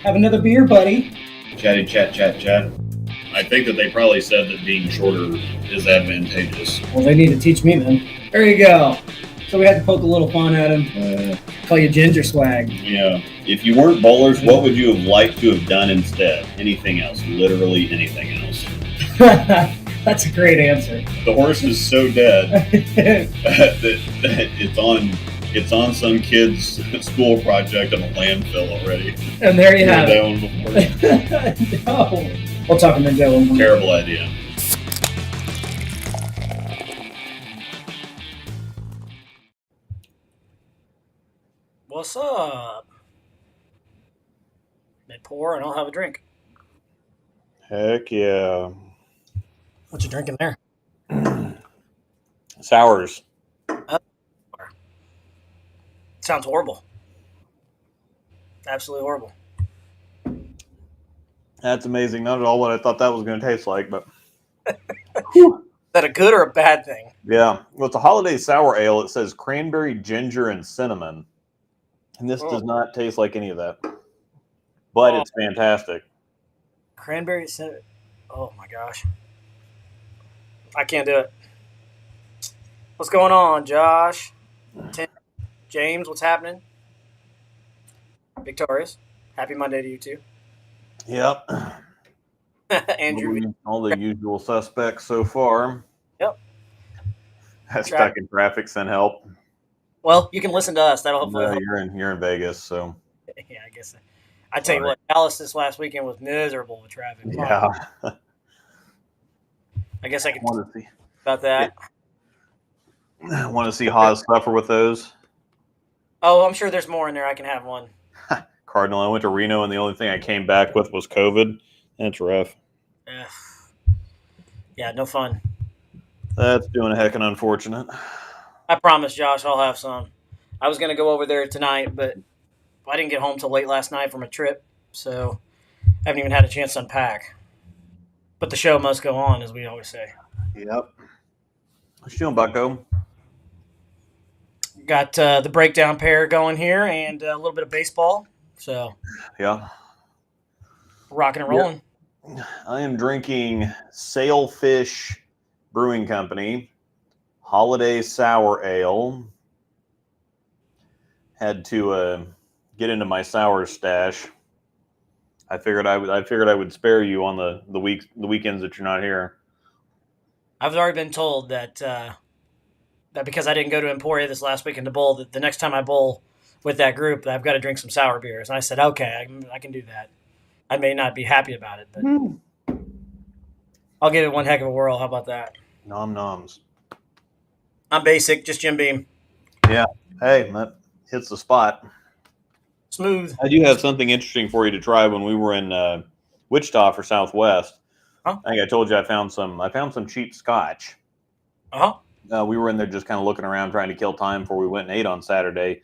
Have another beer, buddy. Chatty chat chat chat. I think that they probably said that being shorter is advantageous. Well, they need to teach me then. There you go. So we had to poke a little fun at him. Call you Ginger Swag. Yeah. If you weren't bowlers, what would you have liked to have done instead? Anything else. Literally anything else. That's a great answer. The horse is so dead that it's on some kid's school project on a landfill already. And there you have that one it. No. We'll talk about that one more. Terrible idea. What's up? They pour and I'll have a drink. Heck yeah. What you drinking there? Sours. Sounds horrible. Absolutely horrible. That's amazing. Not at all what I thought that was going to taste like, but Is that a good or a bad thing? yeah. Well, it's a holiday sour ale. It says cranberry, ginger, and cinnamon. And this does not taste like any of that. But it's fantastic. Cranberry cinnamon. Oh my gosh. I can't do it. What's going on, Josh? Tim, James, what's happening? Victorious. Happy Monday to you too. Yep. Andrew. All the usual suspects so far. Yep. Stuck in traffic, send help. Well, you can listen to us. That'll hopefully help. You're in Vegas, so. Yeah, I guess. I tell you what, Dallas this last weekend was miserable with traffic. Yeah. I guess I can want to see about that. Want to see Haas suffer with those? Oh, I'm sure there's more in there. I can have one. Cardinal. I went to Reno, and the only thing I came back with was COVID. That's rough. Yeah, no fun. That's doing a heckin' unfortunate. I promise, Josh, I'll have some. I was going to go over there tonight, but I didn't get home till late last night from a trip, so I haven't even had a chance to unpack. But the show must go on, as we always say. Yep. What you doing, Bucko? Got the breakdown pair going here and a little bit of baseball. So, yeah. Rocking and rolling. Yeah. I am drinking Sailfish Brewing Company Holiday Sour Ale. Had to get into my sour stash. I figured I would spare you on the weekends that you're not here. I've already been told that that because I didn't go to Emporia this last weekend to bowl, that the next time I bowl with that group, I've got to drink some sour beers. And I said, okay, I can do that. I may not be happy about it, but I'll give it one heck of a whirl. How about that? Nom noms. I'm basic, just Jim Beam. Yeah. Hey, that hits the spot. Smooth. I do have something interesting for you to try. When we were in Wichita for Southwest, I think I told you I found some cheap scotch. We were in there just kind of looking around, trying to kill time before we went and ate on Saturday.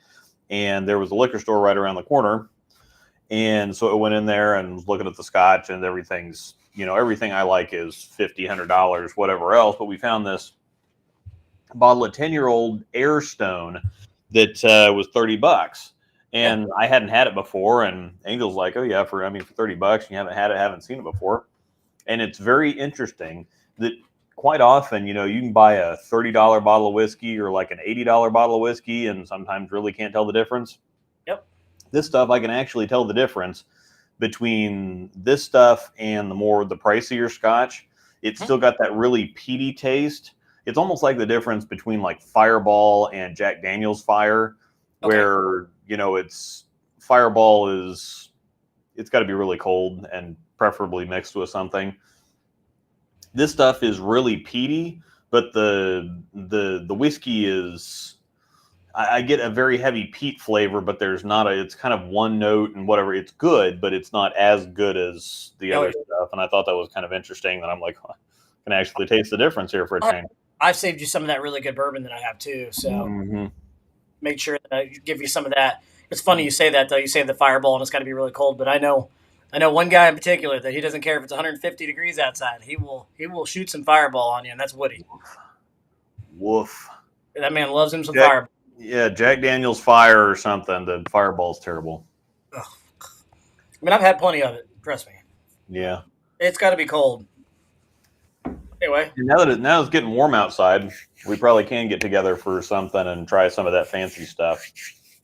And there was a liquor store right around the corner. And so I went in there and was looking at the scotch, and everything I like is $50, $100, whatever else. But we found this bottle of 10-year-old Airstone that was $30. And I hadn't had it before. And Angel's like, oh yeah, for $30, you haven't had it, haven't seen it before. And it's very interesting that quite often, you can buy a $30 bottle of whiskey or like an $80 bottle of whiskey and sometimes really can't tell the difference. Yep. This stuff, I can actually tell the difference between this stuff and the pricier scotch. It's still got that really peaty taste. It's almost like the difference between like Fireball and Jack Daniel's Fire, where, it's Fireball it's got to be really cold and preferably mixed with something. This stuff is really peaty, but the whiskey is, I get a very heavy peat flavor, but it's kind of one note and whatever. It's good, but it's not as good as the other stuff. And I thought that was kind of interesting that I'm like, I can actually taste the difference here for a change. I've saved you some of that really good bourbon that I have too. So make sure that I give you some of that. It's funny you say that though. You say the Fireball and it's got to be really cold, but I know one guy in particular that he doesn't care if it's 150 degrees outside. He will shoot some Fireball on you, and that's Woody. Woof. That man loves him some Fireball. Yeah, Jack Daniel's Fire or something. The Fireball's terrible. Ugh. I mean, I've had plenty of it. Trust me. Yeah. It's got to be cold. Anyway. And now it's getting warm outside, we probably can get together for something and try some of that fancy stuff.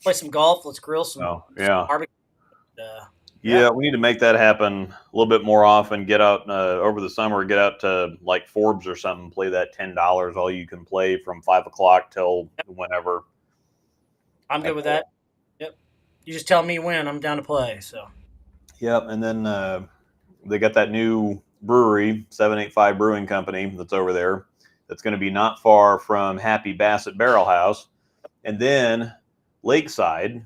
Play some golf. Let's grill some. Yeah. Some barbecue. Yeah, we need to make that happen a little bit more often. Get out over the summer. Get out to like Forbes or something. Play that $10 all you can play from 5 o'clock till whenever. I'm good with that. Yep. You just tell me when. I'm down to play. So. Yep, and then they got that new brewery, 785 Brewing Company, that's over there. That's going to be not far from Happy Bassett Barrel House, and then Lakeside.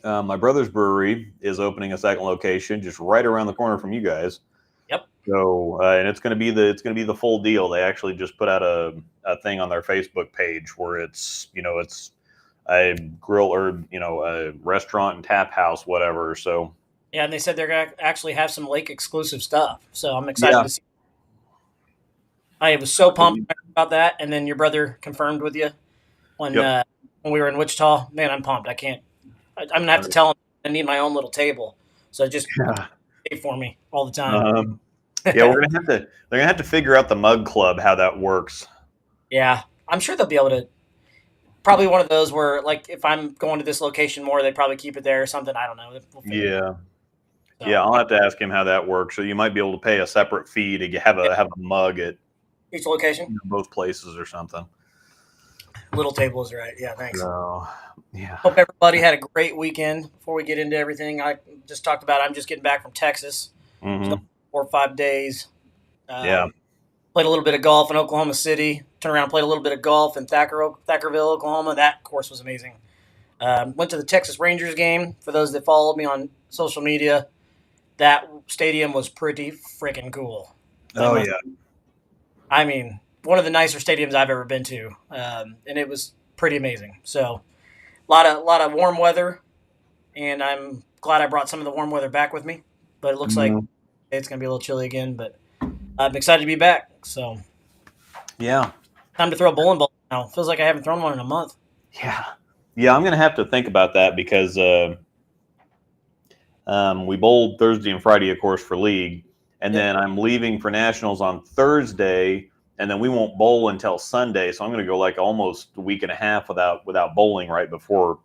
My brother's brewery is opening a second location just right around the corner from you guys. Yep. So and it's going to be the full deal. They actually just put out a thing on their Facebook page where it's a grill or a restaurant and tap house, whatever. So yeah, and they said they're going to actually have some lake exclusive stuff. So I'm excited to see. I was so pumped about that, and then your brother confirmed with you when we were in Wichita. Man, I'm pumped. I'm gonna have to tell him I need my own little table. So just pay for me all the time. Yeah, they're gonna have to figure out the mug club, how that works. Yeah, I'm sure they'll be able to. Probably one of those where, like, if I'm going to this location more, they'd probably keep it there or something. I don't know. Yeah, I'll have to ask him how that works. So you might be able to pay a separate fee to have a mug at each location, both places or something. Little table is right. Yeah, thanks. Yeah. Hope everybody had a great weekend. Before we get into everything I just talked about, I'm just getting back from Texas. Mm-hmm. So 4 or 5 days. Yeah. Played a little bit of golf in Oklahoma City. Turned around and played a little bit of golf in Thackerville, Oklahoma. That course was amazing. Went to the Texas Rangers game. For those that followed me on social media, that stadium was pretty freaking cool. Yeah. I mean, one of the nicer stadiums I've ever been to, and it was pretty amazing. So, a lot of warm weather, and I'm glad I brought some of the warm weather back with me. But it looks like it's going to be a little chilly again. But I'm excited to be back. So, yeah, time to throw a bowling ball now. Feels like I haven't thrown one in a month. Yeah. I'm going to have to think about that because we bowled Thursday and Friday, of course, for league, and then I'm leaving for nationals on Thursday. And then we won't bowl until Sunday, so I'm going to go like almost a week and a half without bowling right before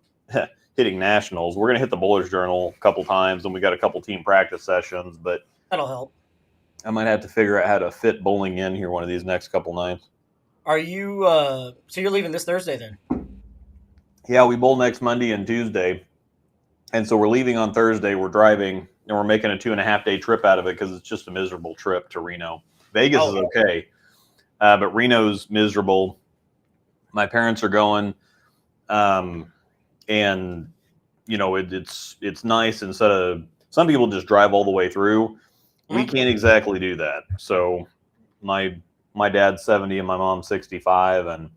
hitting nationals. We're going to hit the Bowler's Journal a couple times, and we got a couple team practice sessions, but that'll help. I might have to figure out how to fit bowling in here one of these next couple nights. Are you so you're leaving this Thursday then? Yeah, we bowl next Monday and Tuesday, and so we're leaving on Thursday. We're driving, and we're making a 2.5 day trip out of it because it's just a miserable trip to Reno. Vegas is okay. But Reno's miserable. My parents are going, and it's nice instead of some people just drive all the way through. We can't exactly do that. So my dad's 70 and my mom's 65, and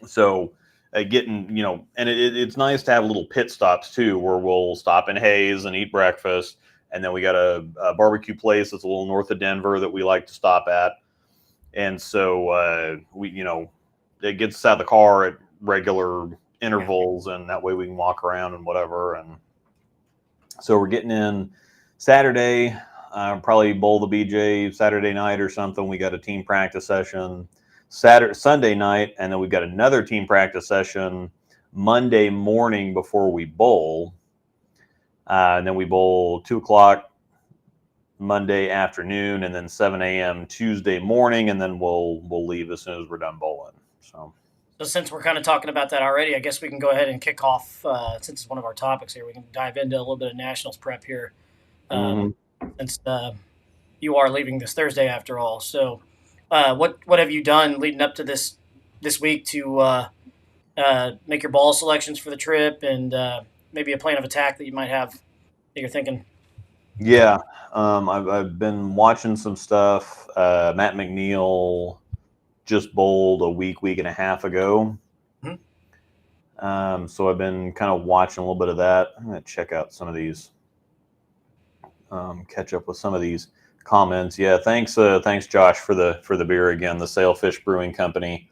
so getting and it's nice to have little pit stops too, where we'll stop in Hayes and eat breakfast, and then we got a barbecue place that's a little north of Denver that we like to stop at. And so it gets us out of the car at regular intervals, and that way we can walk around and whatever. And so we're getting in Saturday, probably bowl the BJ Saturday night or something. We got a team practice session Sunday night, and then we've got another team practice session Monday morning before we bowl. And then we bowl 2 o'clock Monday afternoon, and then 7 a.m. Tuesday morning, and then we'll leave as soon as we're done bowling. So since we're kind of talking about that already, I guess we can go ahead and kick off, since it's one of our topics here, we can dive into a little bit of Nationals prep here, since you are leaving this Thursday after all. So what have you done leading up to this week to make your ball selections for the trip, and maybe a plan of attack that you might have that you're thinking? Yeah, I've been watching some stuff. Matt McNeil just bowled a week and a half ago. So I've been kind of watching a little bit of that. I'm going to check out some of these, catch up with some of these comments. Yeah, thanks Josh for the beer again. The Sailfish Brewing Company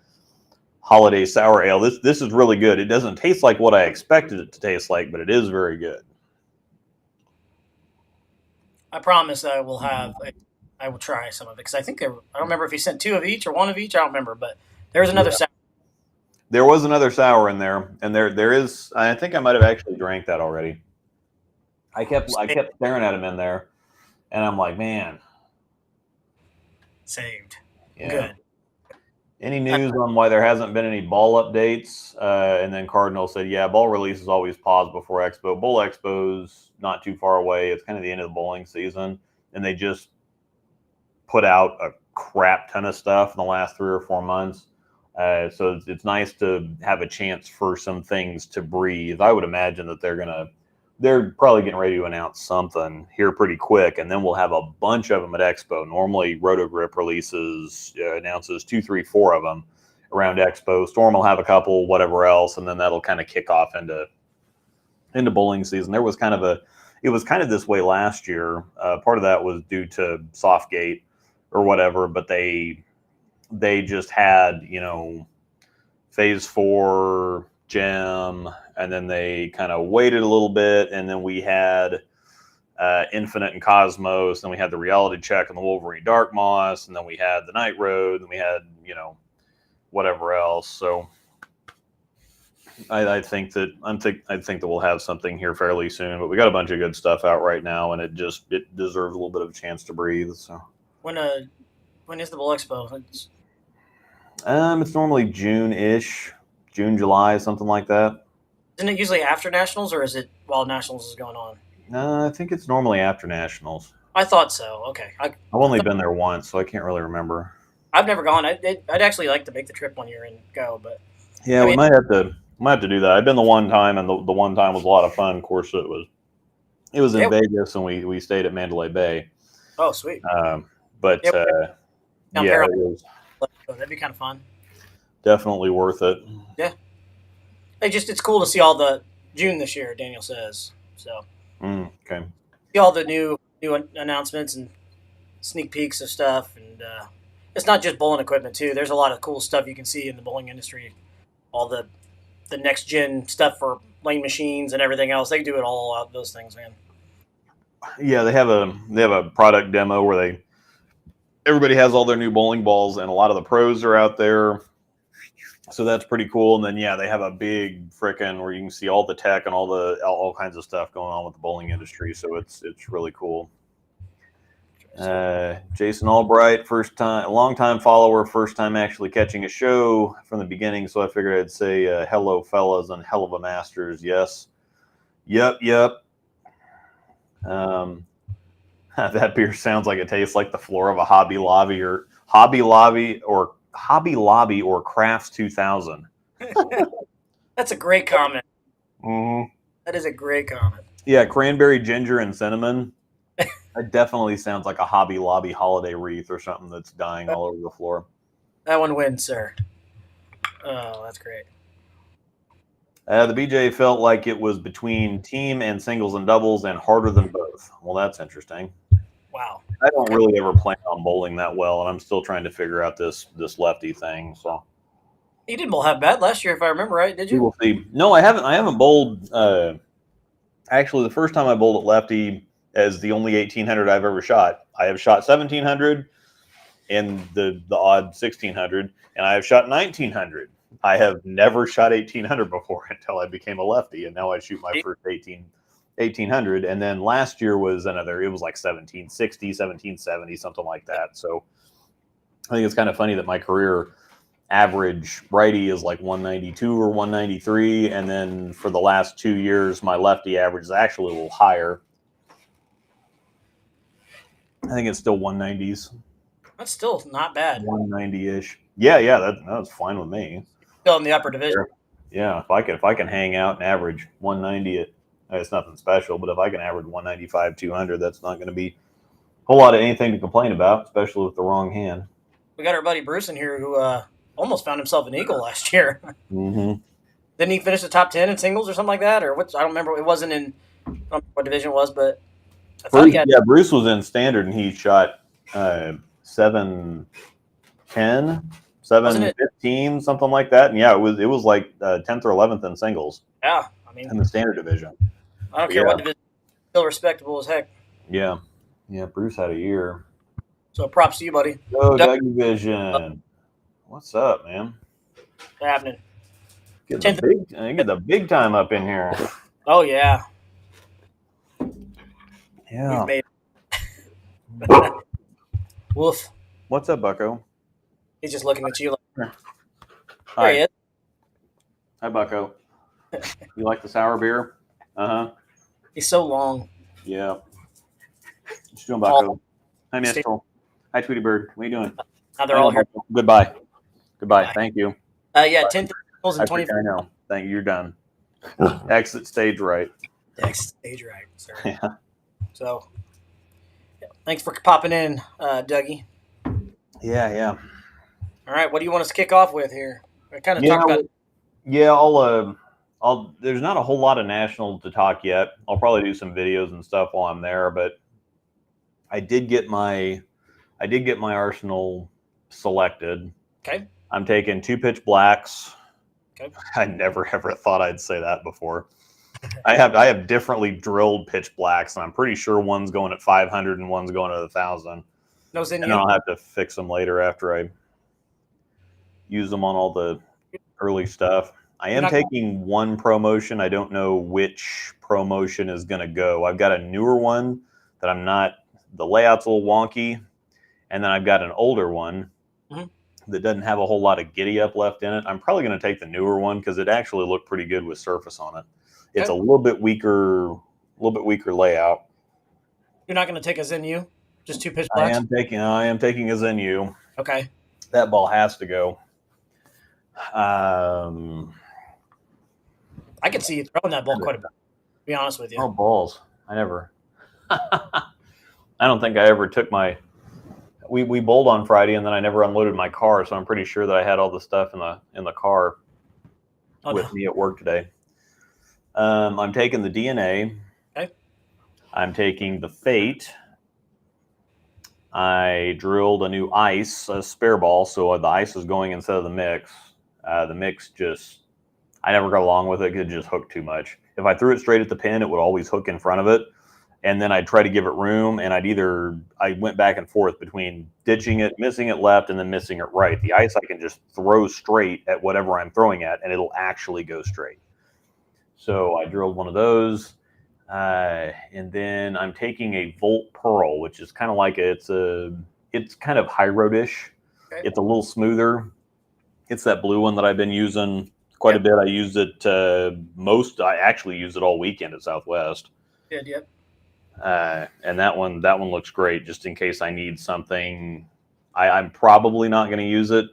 Holiday Sour Ale. This is really good. It doesn't taste like what I expected it to taste like, but it is very good. I promise I will have. I will try some of it because I think I don't remember if he sent 2 of each or 1 of each. I don't remember, but there's another sour. There was another sour in there, and there is. I think I might have actually drank that already. I kept staring at him in there, and I'm like, man, saved. Yeah. Good. Any news on why there hasn't been any ball updates? And then Cardinal said, yeah, ball release is always paused before Expo. Bowl Expo's not too far away. It's kind of the end of the bowling season, and they just put out a crap ton of stuff in the last 3 or 4 months. So it's nice to have a chance for some things to breathe. I would imagine that they're probably getting ready to announce something here pretty quick, and then we'll have a bunch of them at Expo. Normally, Rotogrip announces 2, 3, 4 of them around Expo. Storm will have a couple, whatever else, and then that'll kind of kick off into bowling season. It was kind of this way last year. Part of that was due to Softgate or whatever, but they just had, Phase 4, Gem, and then they kind of waited a little bit, and then we had Infinite and Cosmos, and we had the Reality Check and the Wolverine Dark Moss, and then we had the Night Road, and we had, whatever else. So I think that we'll have something here fairly soon, but we got a bunch of good stuff out right now, and it deserves a little bit of a chance to breathe. So when is the Bowl Expo? It's normally June-ish, June, July, something like that. Isn't it usually after Nationals, or is it while Nationals is going on? No, I think it's normally after Nationals. I thought so. Okay. I've only been there once, so I can't really remember. I've never gone. I'd actually like to make the trip one year and go, but yeah, we might have to do that. I've been the one time, and the one time was a lot of fun. Of course, it was in Vegas, and we stayed at Mandalay Bay. Oh, sweet. But it was. That'd be kind of fun. Definitely worth it. Yeah. It's cool to see all the June this year, Daniel says. So. Okay. See all the new announcements and sneak peeks of stuff, and it's not just bowling equipment too. There's a lot of cool stuff you can see in the bowling industry. All the next gen stuff for lane machines and everything else. They do it all out. Those things, man. Yeah, they have a product demo where everybody has all their new bowling balls, and a lot of the pros are out there. So that's pretty cool. And then, they have a big frickin' where you can see all the tech and all kinds of stuff going on with the bowling industry. So it's really cool. Jason Albright, long-time follower, first time actually catching a show from the beginning. So I figured I'd say hello, fellas, and hell of a Masters. Yes. Yep. That beer sounds like it tastes like the floor of a Hobby Lobby or Crafts 2000. That's a great comment. Mm-hmm. That is a great comment. Yeah, cranberry, ginger, and cinnamon. It definitely sounds like a Hobby Lobby holiday wreath or something that's dying all over the floor. That one wins, sir. Oh, that's great. The BJ felt like it was between team and singles and doubles and harder than both. Well, that's interesting. Wow. I don't really ever plan on bowling that well, and I'm still trying to figure out this lefty thing. So you did bowl half bat last year, if I remember right. Did you? We'll see. No, I haven't. I haven't bowled. Actually, the first time I bowled at lefty as the only 1800 I've ever shot. I have shot 1700 and the odd 1600, and I have shot 1900. I have never shot 1800 before until I became a lefty, and now I shoot my first 1800. And then last year was it was like 1760, 1770, something like that. So I think it's kind of funny that my career average righty is like 192 or 193, and then for the last 2 years, my lefty average is actually a little higher. I think it's still 190s. That's still not bad. 190-ish. Yeah, that's fine with me. Still in the upper division. Yeah, if I can hang out and average 190, it's nothing special. But if I can average 195, 200, that's not going to be a whole lot of anything to complain about, especially with the wrong hand. We got our buddy Bruce in here who almost found himself an eagle last year. Mm-hmm. Didn't he finish the top 10 in singles or something like that? Or what? I don't remember. It wasn't in I don't remember what division it was, but I thought Bruce was in standard, and he shot 710, 715, something like that. And it was like 10th or 11th in singles. Yeah, I mean, in the standard division. I don't care what division, still respectable as heck. Yeah. Yeah, Bruce had a year. So props to you, buddy. Go, Dougie Vision. What's up, man? What's happening? Get the big time up in here. Oh yeah. Yeah. We've made Woof. What's up, Bucko? He's just looking at you. Like, Hi. there he is. Hi, Bucko. You like the sour beer? He's so long. Yeah. What you doing, Bucko? Hi, Mistral. Hi, Tweety Bird. What are you doing? Now they're all here. Goodbye. Goodbye. Thank you. Yeah, 10 and 20. I know. Thank you. You're done. Exit stage right. Exit stage right, sir. Yeah. So, yeah, thanks for popping in, Dougie. Yeah. All right, what do you want us to kick off with here? I kind of talked about. Yeah, I'll. There's not a whole lot of national to talk yet. I'll probably do some videos and stuff while I'm there, but I did get my arsenal selected. Okay. I'm taking 2 pitch blacks. Okay. I never ever thought I'd say that before. I have differently drilled pitch blacks, and I'm pretty sure one's going at 500 and one's going at 1,000. No, and I'll have to fix them later after I use them on all the early stuff. I am taking one promotion. I don't know which promotion is going to go. I've got a newer one that I'm not. The layout's a little wonky, and then I've got an older one that doesn't have a whole lot of giddy up left in it. I'm probably going to take the newer one because it actually looked pretty good with surface on it. It's a little bit weaker layout. You're not going to take a Zen-U? Just 2 pitch blacks? I am taking a Zen-U. Okay. That ball has to go. I can see you throwing that ball quite a bit, to be honest with you. Oh, balls. I never. I don't think I ever took my... We bowled on Friday, and then I never unloaded my car, so I'm pretty sure that I had all the stuff in the car with me at work today. I'm taking the DNA. Okay. I'm taking the Fate. I drilled a new ice, a spare ball, so the ice is going instead of the mix. The mix I never got along with it because it just hooked too much. If I threw it straight at the pin, it would always hook in front of it. And then I'd try to give it room, and I went back and forth between ditching it, missing it left, and then missing it right. The ice I can just throw straight at whatever I'm throwing at, and it'll actually go straight. So I drilled one of those, and then I'm taking a Volt Pearl, which is kind of like it's kind of high roadish. Okay. It's a little smoother. It's that blue one that I've been using quite a bit. I used it I actually used it all weekend at Southwest. Yep. And that one looks great. Just in case I need something, I'm probably not going to use it.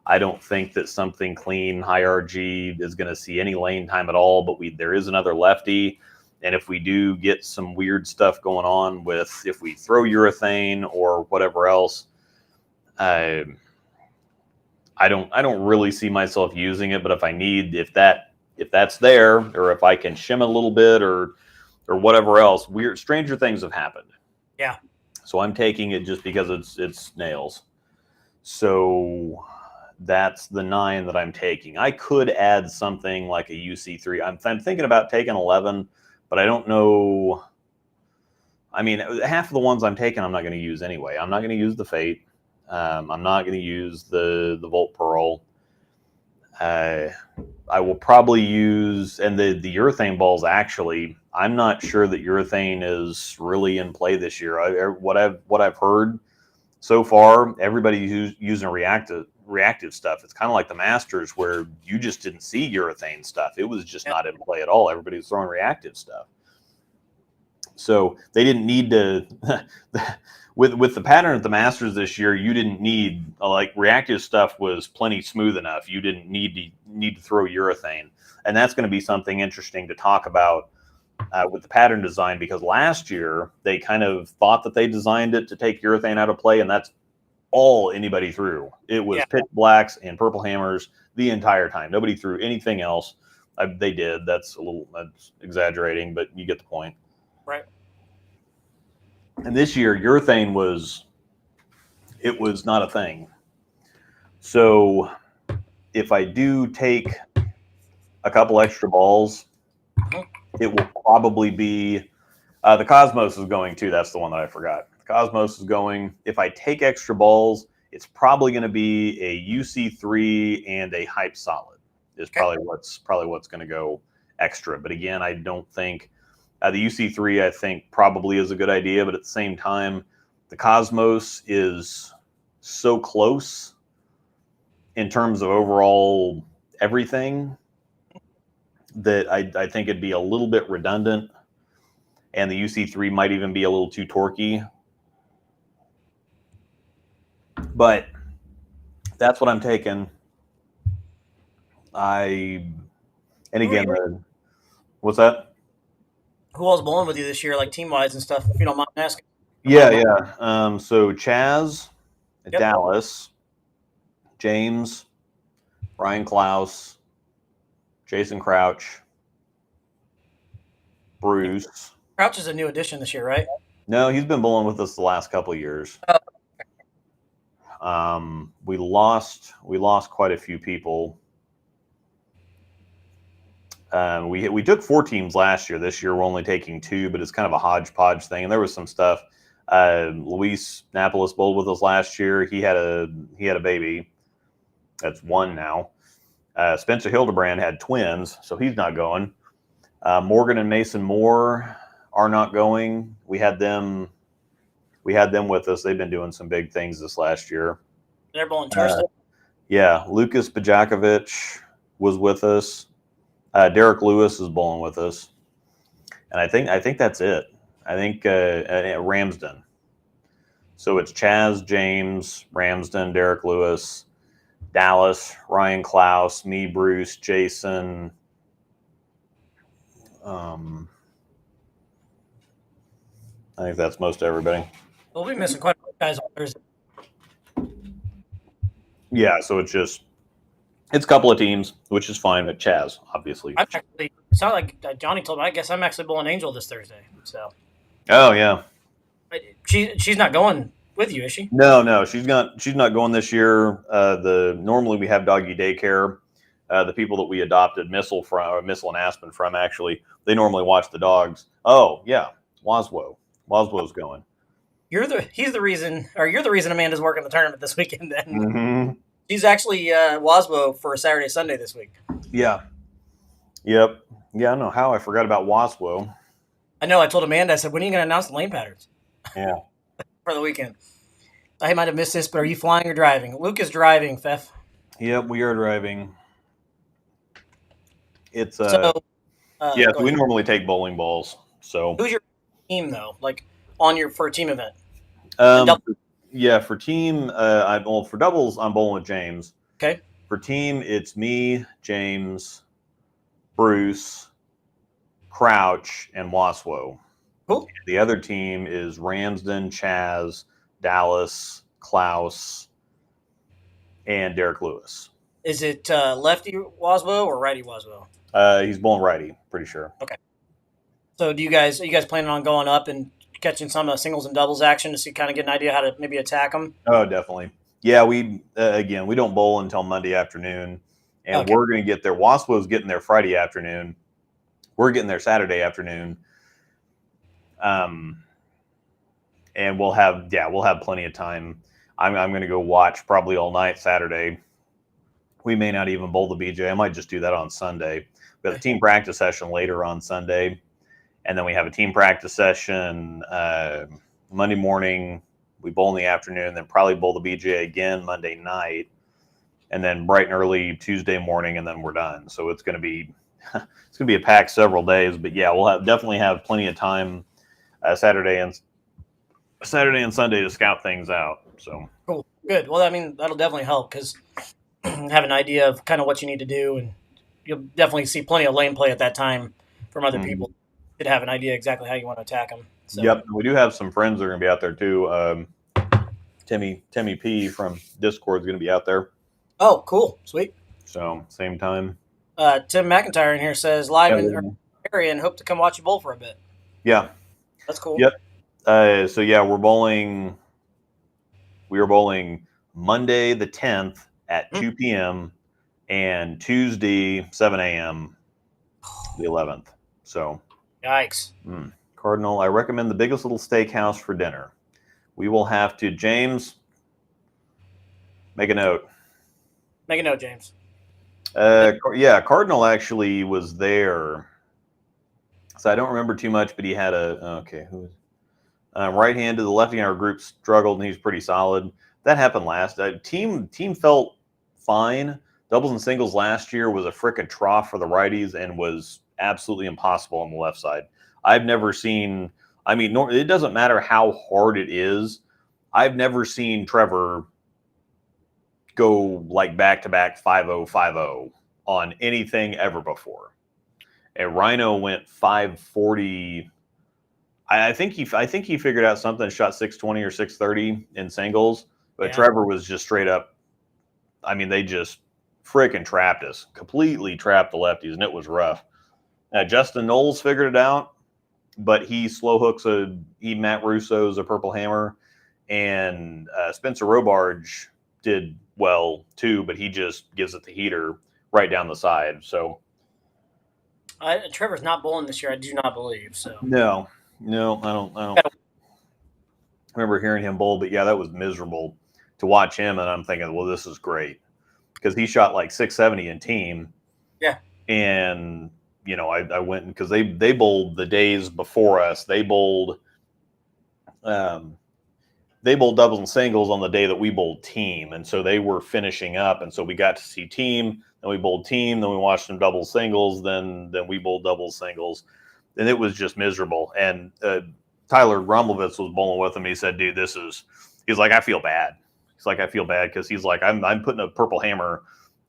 I don't think that something clean, high RG is going to see any lane time at all, but there is another lefty. And if we do get some weird stuff going on if we throw urethane or whatever else, I don't really see myself using it, but if that's there, or if I can shim a little bit or whatever else, stranger things have happened. Yeah. So I'm taking it just because it's nails. So that's the 9 that I'm taking. I could add something like a UC3. I'm thinking about taking 11, but I don't know. I mean, half of the ones I'm taking, I'm not going to use anyway. I'm not going to use the Fate. I'm not going to use the Volt Pearl. I will probably use, and the urethane balls, actually, I'm not sure that urethane is really in play this year. What I've heard so far, everybody who's using reactive stuff, it's kind of like the Masters where you just didn't see urethane stuff. It was just not in play at all. Everybody was throwing reactive stuff. So they didn't need to, with the pattern of the Masters this year, you didn't need, reactive stuff was plenty smooth enough. You didn't need to throw urethane. And that's going to be something interesting to talk about with the pattern design, because last year they kind of thought that they designed it to take urethane out of play, and that's all anybody threw. It was pitch blacks and purple hammers the entire time. Nobody threw anything else. They did. That's exaggerating, but you get the point. Right. And this year, urethane was not a thing. So if I do take a couple extra balls, it will probably be the Cosmos is going too. That's the one that I forgot. The Cosmos is going. If I take extra balls, it's probably going to be a UC3 and a Hype Solid. Is probably what's going to go extra. But again, I don't think the UC3 I think probably is a good idea. But at the same time, the Cosmos is so close in terms of overall everything that I think it'd be a little bit redundant. And the UC3 might even be a little too torquey. But that's what I'm taking. What's that? Who all's bowling with you this year, like team-wise and stuff, if you don't mind asking? Yeah. So Chaz at Dallas, James, Ryan Klaus, Jason Crouch, Bruce. Crouch is a new addition this year, right? No, he's been bowling with us the last couple of years. Oh. We lost quite a few people. We took 4 teams last year. This year we're only taking 2, but it's kind of a hodgepodge thing. And there was some stuff. Luis Napolis bowled with us last year. He had a baby. That's 1 now. Spencer Hildebrand had twins, so he's not going. Morgan and Mason Moore are not going. We had them with us. They've been doing some big things this last year. They're bowling Thursday. Yeah, Lucas Bajakovic was with us. Derek Lewis is bowling with us, and I think that's it. I think Ramsden. So it's Chaz, James, Ramsden, Derek Lewis, Dallas, Ryan Klaus, me, Bruce, Jason. I think that's most everybody. We'll be missing quite a few guys on Thursday. Yeah, so it's a couple of teams, which is fine, but Chaz, obviously. It sounded like Johnny told me, I guess I'm actually bowling Angel this Thursday. So. Oh, yeah. She's not going with you, is she? No, she's not going this year. Normally we have doggy daycare. The people that we adopted Missile and Aspen from, actually, they normally watch the dogs. Oh, yeah, Waswo's going. You're the reason Amanda's working the tournament this weekend. Then mm-hmm. She's actually Waswo for Saturday, Sunday this week. Yeah. Yep. Yeah, I don't know how I forgot about Waswo. I know. I told Amanda. I said, "When are you going to announce the lane patterns?" Yeah. For the weekend. I might have missed this, but are you flying or driving? Luke is driving, Fef. Yep, we are driving. It's so we normally take bowling balls. So who's your team though? Like for a team event? Yeah, for team, for doubles, I'm bowling with James. Okay. For team, it's me, James, Bruce, Crouch, and Waswo. Cool. The other team is Ramsden, Chaz, Dallas, Klaus, and Derek Lewis. Is it lefty Waswo or righty Waswo? He's bowling righty, pretty sure. Okay. So are you guys planning on going up and catching some singles and doubles action to kind of get an idea how to maybe attack them? Oh, definitely. Yeah, we don't bowl until Monday afternoon, and we're going to get there. Waswo's getting there Friday afternoon. We're getting there Saturday afternoon. And we'll have plenty of time. I'm going to go watch probably all night Saturday. We may not even bowl the BJ. I might just do that on Sunday. We have a team practice session later on Sunday, and then we have a team practice session Monday morning. We bowl in the afternoon, then probably bowl the BJ again Monday night, and then bright and early Tuesday morning, and then we're done. So it's going to be a packed several days. But yeah, we'll definitely have plenty of time Saturday and Sunday to scout things out. So cool, good. Well, I mean, that'll definitely help because have an idea of kind of what you need to do, and you'll definitely see plenty of lane play at that time from other people that have an idea exactly how you want to attack them. So. Yep, we do have some friends that are going to be out there too. Timmy P from Discord is going to be out there. Oh, cool, sweet. So same time. Tim McIntyre in here says live in the area and hope to come watch you bowl for a bit. Yeah, that's cool. Yep. So yeah, we are bowling Monday the 10th at 2 p.m. and Tuesday 7 a.m. the 11th. So yikes. Cardinal, I recommend the Biggest Little Steakhouse for dinner. We will have to, James, make a note. Make a note, James. Yeah, Cardinal actually was there. So I don't remember too much, but he had who was right-handed. The lefty in our group struggled, and he's pretty solid. That happened last. Team felt fine. Doubles and singles last year was a frickin' trough for the righties and was absolutely impossible on the left side. I've never seen. I mean, it doesn't matter how hard it is. I've never seen Trevor go like back-to-back 5-0, 5-0 on anything ever before. And Rhino went 540. I think he figured out something, shot 620 or 630 in singles, but yeah. Trevor was just straight up. I mean, they just freaking trapped us, completely trapped the lefties, and it was rough. Justin Knowles figured it out, but he slow hooks Matt Russo's a purple hammer, and Spencer Robarge did well too, but he just gives it the heater right down the side. So Trevor's not bowling this year, I do not believe. So no, I don't remember hearing him bowl, but yeah, that was miserable to watch him, and I'm thinking, well, this is great because he shot like 670 in team. Yeah, and I went because they bowled the days before us. They bowled doubles and singles on the day that we bowled team, and so they were finishing up, and so we got to see team. Then we bowled team. Then we watched them double singles. Then we bowled double singles, and it was just miserable. And Tyler Rumblovitz was bowling with him. He said, "Dude, he's like, I feel bad. He's like, I feel bad because he's like, I'm putting a purple hammer.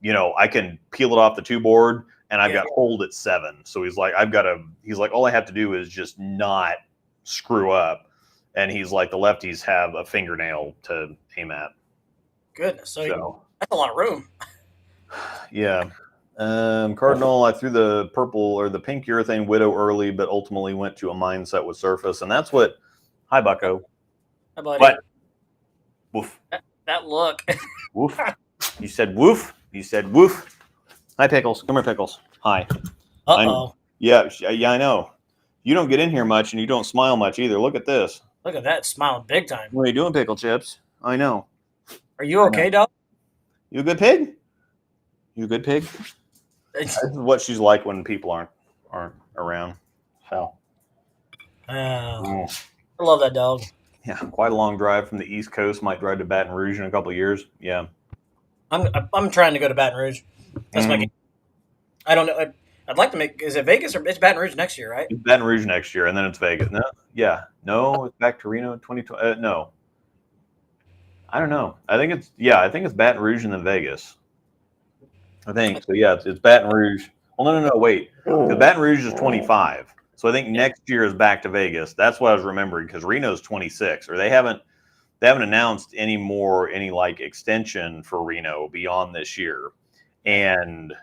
I can peel it off the 2 board, and I've got hold at 7. So he's like, he's like, all I have to do is just not screw up. And he's like, the lefties have a fingernail to aim at. Goodness, so that's a lot of room. Yeah. Cardinal, I threw the purple or the pink urethane widow early, but ultimately went to a mindset with surface. And that's what, hi, Bucko. Hi, buddy. But, woof. That look. Woof. You said woof. You said woof. Hi, Pickles. Come here, Pickles. Hi. Uh-oh. Yeah, I know. You don't get in here much, and you don't smile much either. Look at this. Look at that, smiling big time. What are you doing, Pickle Chips? I know. Are you okay, dog? You a good pig? You a good pig? This is what she's like when people aren't around. So. I love that dog. Yeah, quite a long drive from the East Coast. Might drive to Baton Rouge in a couple of years. Yeah. I'm trying to go to Baton Rouge. That's my game. I don't know. I'd like to make. Is it Vegas or it's Baton Rouge next year, right? It's Baton Rouge next year, and then it's Vegas. No, yeah, no, it's back to Reno 2020. No, I don't know. I think it's Baton Rouge and then Vegas. I think so. Yeah, it's Baton Rouge. Well, no. Wait, because Baton Rouge is 25. So I think next year is back to Vegas. That's what I was remembering because Reno's 26, or they haven't announced any like extension for Reno beyond this year. And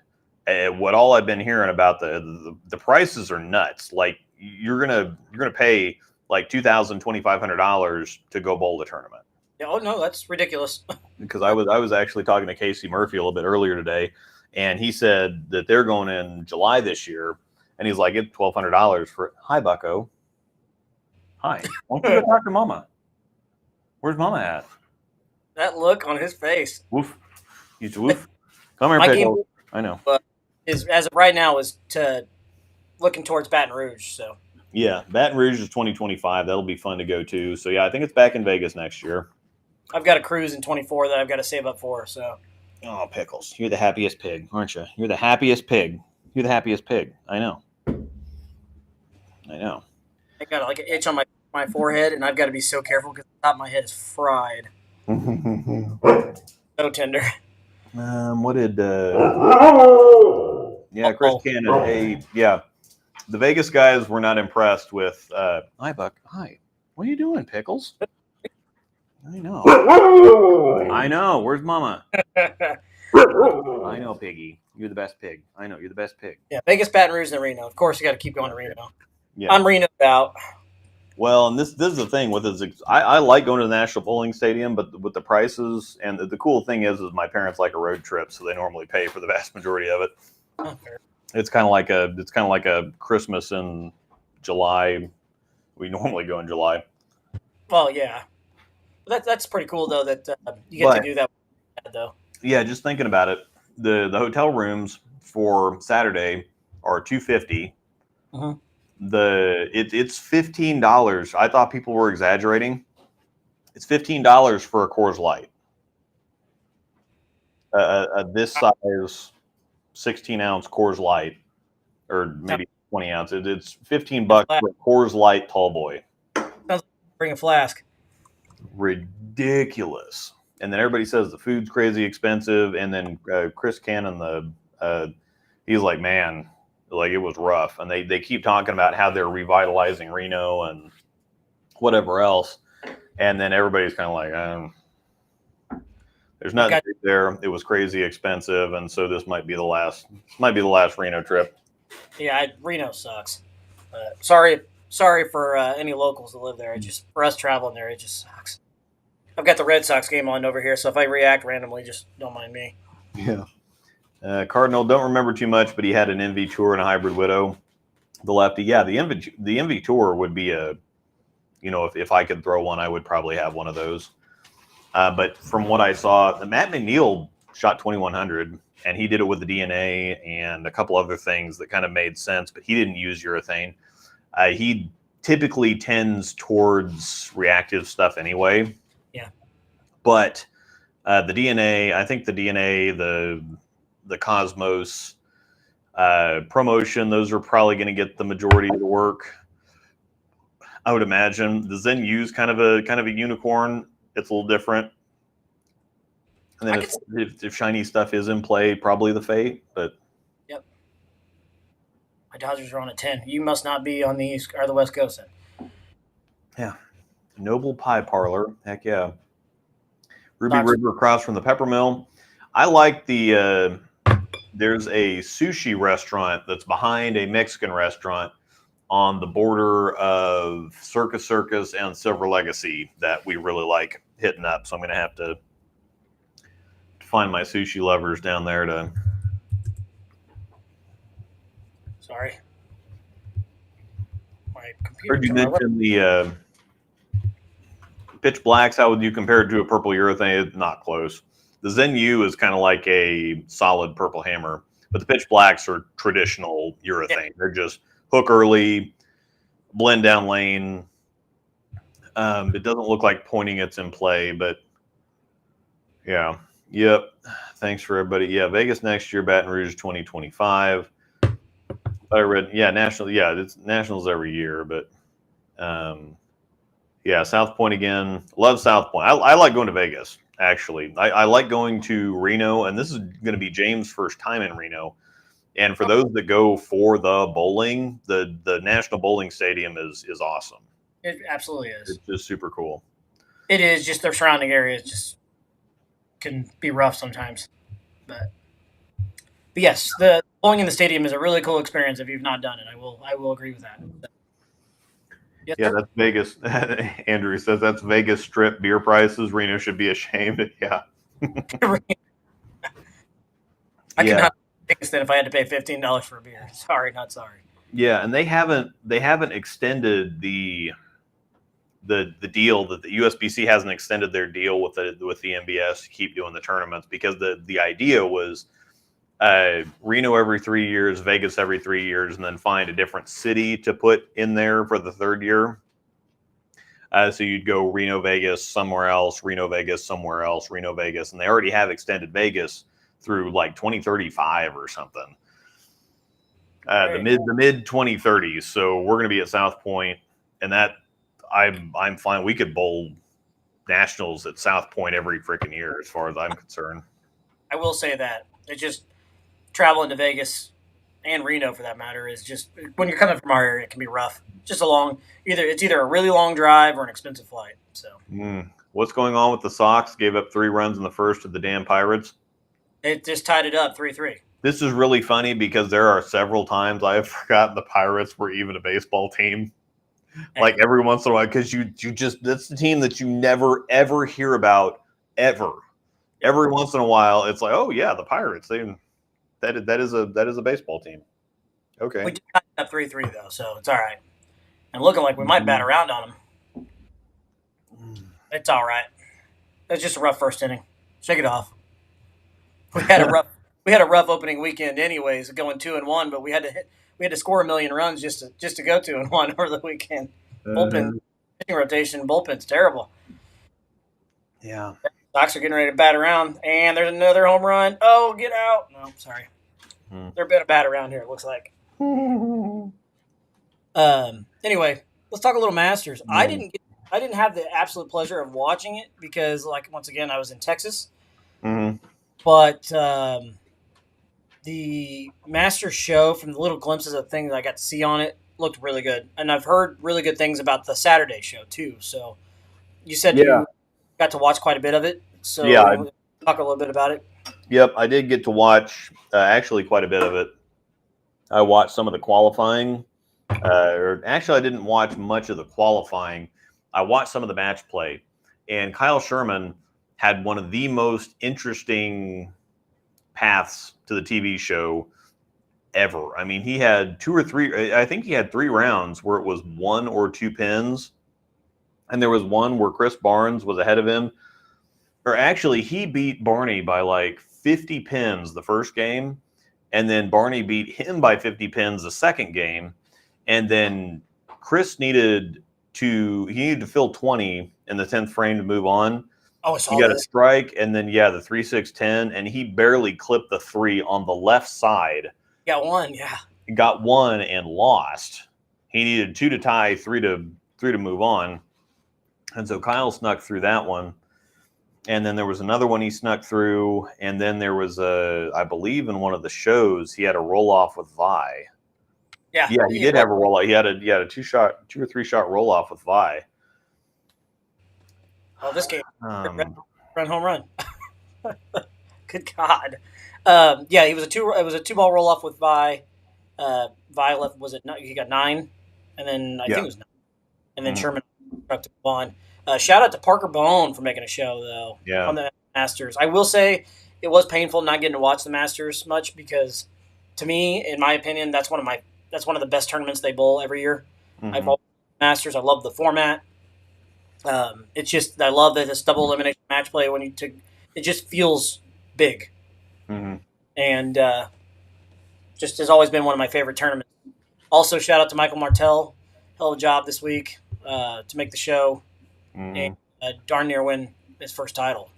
what all I've been hearing about the prices are nuts. Like you're gonna pay like $2,000, $2,500 to go bowl the tournament. Yeah, oh no, that's ridiculous. Because I was actually talking to Casey Murphy a little bit earlier today, and he said that they're going in July this year. And he's like, it's $1,200 for. Hi, Bucko. Hi. Why don't you go talk to Mama? Where's Mama at? That look on his face. Woof. He's woof. Come here, Pickle. I know. Is as of right now is to looking towards Baton Rouge. So. Yeah, Baton Rouge is 2025. That'll be fun to go to. So yeah, I think it's back in Vegas next year. I've got a cruise in 24 that I've got to save up for. So. Oh, Pickles, you're the happiest pig, aren't you? You're the happiest pig. You're the happiest pig. I know. I got like an itch on my forehead, and I've got to be so careful because the top of my head is fried. So tender. What did? Yeah, Chris Cannon. Yeah, the Vegas guys were not impressed with. Hi, Buck. Hi. What are you doing, Pickles? I know. Where's Mama? I know, Piggy. You're the best pig. I know. You're the best pig. Yeah, Vegas, Baton Rouge, and Reno. Of course, you got to keep going to Reno. Yeah. I'm Reno out. Well, and this is the thing with it. I like going to the National Bowling Stadium, but with the prices and the cool thing is my parents like a road trip, so they normally pay for the vast majority of it. Okay. It's kind of like a Christmas in July. We normally go in July. Well, yeah. That's pretty cool though that you get to do that though. Yeah, just thinking about it, the hotel rooms for Saturday are $250. It's $15. I thought people were exaggerating. It's $15 for a Coors Light. This size 16-ounce Coors Light, or maybe 20 ounces. It's $15 for a Coors Light tall boy. Sounds like bring a flask. Ridiculous. And then everybody says the food's crazy expensive. And then Chris Cannon, he's like, man, like it was rough. And they keep talking about how they're revitalizing Reno and whatever else. And then everybody's kind of like, there's nothing there. It was crazy expensive, and so this might be the last Reno trip. Yeah, Reno sucks. Sorry for any locals that live there. For us traveling there, it just sucks. I've got the Red Sox game on over here, so if I react randomly, just don't mind me. Yeah. Cardinal, don't remember too much, but he had an MV Tour and a Hybrid Widow. The lefty, yeah, the MV Tour would be if I could throw one, I would probably have one of those. But from what I saw, Matt McNeil shot 2100, and he did it with the DNA and a couple other things that kind of made sense, but he didn't use urethane. He typically tends towards reactive stuff anyway. Yeah. But the DNA, I think the DNA, the Cosmos promotion, those are probably going to get the majority of the work. I would imagine the Zen U's kind of a unicorn. It's a little different. And then if shiny stuff is in play, probably the Fate. But yep, my Dodgers are on a 10. You must not be on the East or the West Coast then. Yeah, Noble Pie Parlor. Heck yeah. Ruby River across from the Peppermill. I like the. There's a sushi restaurant that's behind a Mexican restaurant on the border of Circus and Silver Legacy that we really like hitting up. So I'm going to have to find my sushi lovers down there to. Sorry. My computer. Heard you mention the Pitch Blacks. How would you compare it to a purple urethane? It's not close. The Zen U is kind of like a solid purple hammer, but the Pitch Blacks are traditional urethane. Yeah. They're just hook early, blend down lane. It doesn't look like pointing it's in play, but yeah. Yep. Thanks for everybody. Yeah, Vegas next year, Baton Rouge 2025. I read, yeah, national. Yeah, it's nationals every year, but yeah, South Point again. Love South Point. I like going to Vegas. Actually, I like going to Reno, and this is going to be James' first time in Reno. And for those that go for the bowling, the National Bowling Stadium is awesome. It absolutely is. It's just super cool. It is. Just their surrounding areas just can be rough sometimes. But yes, the bowling in the stadium is a really cool experience if you've not done it. I will agree with that. Yes, yeah, that's Vegas. Andrew says that's Vegas Strip beer prices. Reno should be ashamed. Yeah. I could not Vegas then if I had to pay $15 for a beer. Sorry, not sorry. Yeah, and they haven't extended the deal that the USBC hasn't extended their deal with the MBS to keep doing the tournaments, because the idea was Reno every 3 years, Vegas every 3 years, and then find a different city to put in there for the third year. So you'd go Reno, Vegas, somewhere else, Reno, Vegas, somewhere else, Reno, Vegas, and they already have extended Vegas through like 2035 or something. The mid 2030s. So we're going to be at South Point, and that I'm fine. We could bowl nationals at South Point every freaking year, as far as I'm concerned. I will say that it's just traveling to Vegas and Reno, for that matter, is just, when you're coming from our area, it can be rough. Just it's either a really long drive or an expensive flight. So what's going on with the Sox? Gave up 3 runs in the first to the damn Pirates. It just tied it up 3-3. This is really funny because there are several times I have forgotten the Pirates were even a baseball team. Like every once in a while, because you just, that's the team that you never ever hear about ever. Every once in a while, it's like, oh yeah, the Pirates. That is a baseball team. Okay. We just tied it up 3-3 though, so it's all right. And looking like we might bat around on them. It's all right. was just a rough first inning. Shake it off. We had a rough opening weekend, anyways, going 2-1, but we had to score 1 million runs just to go 2-1 over the weekend. Bullpen pitching rotation, bullpen's terrible. Yeah. Sox are getting ready to bat around, and there's another home run. Oh, get out! No, sorry. They're a bit of bat around here. It looks like. Anyway, let's talk a little Masters. I didn't have the absolute pleasure of watching it because, like, once again, I was in Texas. Mm-hmm. But the Masters show, from the little glimpses of things I got to see on it, looked really good. And I've heard really good things about the Saturday show too. So you said you got to watch quite a bit of it. So talk a little bit about it. Yep, I did get to watch actually quite a bit of it. I watched some of the qualifying. Or actually, I didn't watch much of the qualifying. I watched some of the match play. And Kyle Sherman had one of the most interesting paths to the TV show ever. I mean, he had 2 or 3, I think he had 3 rounds where it was 1 or 2 pins. And there was one where Chris Barnes was ahead of him. Or actually, he beat Barney by like 50 pins the first game. And then Barney beat him by 50 pins the second game. And then Chris needed to fill 20 in the 10th frame to move on. Oh, I saw he got a strike, and then, the 3-6-10, and he barely clipped the 3 on the left side. Got one, yeah. Got one and lost. He needed 2 to tie, 3 to move on. And so Kyle snuck through that one. And then there was another one he snuck through, and then there was I believe in one of the shows, he had a roll-off with Vi. Yeah, he did have a roll-off. He had a 2 or 3 shot roll-off with Vi. Oh, this game, run home run. Good God. It was a 2-ball roll off with Vi. Vi left, he got 9, and then I think it was 9, and then Sherman struck to move on. Shout out to Parker Bone for making a show though. On the Masters. I will say it was painful not getting to watch the Masters much because, to me, in my opinion, that's one of the best tournaments they bowl every year. I've always Masters. I love the format. It's just, I love that this double elimination match play it just feels big. And just has always been one of my favorite tournaments. Also, shout out to Michael Martell. Hell of a job this week to make the show and darn near win his first title.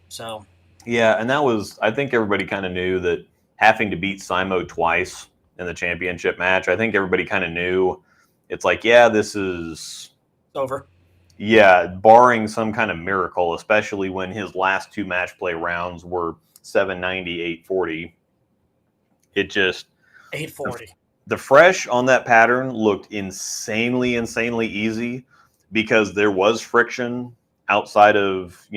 So, yeah, and that was, I think everybody kind of knew that having to beat Simo twice in the championship match, I think everybody kind of knew it's like, this is over. Yeah, barring some kind of miracle, especially when his last 2 match play rounds were 790, 840. It just 840. The fresh on that pattern looked insanely easy because there was friction outside of,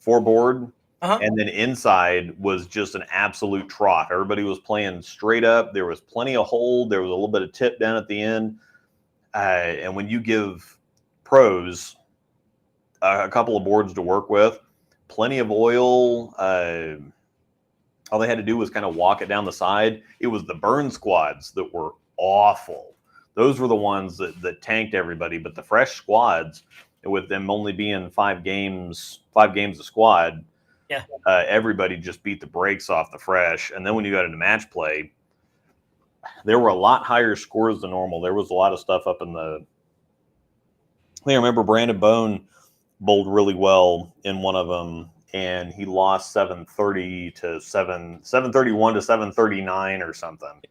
4-board. And then inside was just an absolute trot. Everybody was playing straight up. There was plenty of hold. There was a little bit of tip down at the end. And when you give pros a couple of boards to work with, plenty of oil, all they had to do was kind of walk it down the side. It was the burn squads that were awful. Those were the ones that tanked everybody. But the fresh squads, with them only being 5 games a squad, everybody just beat the brakes off the fresh. And then when you got into match play, there were a lot higher scores than normal. There was a lot of stuff up in the... I remember Brandon Bone bowled really well in one of them, and he lost 731 to 739 or something.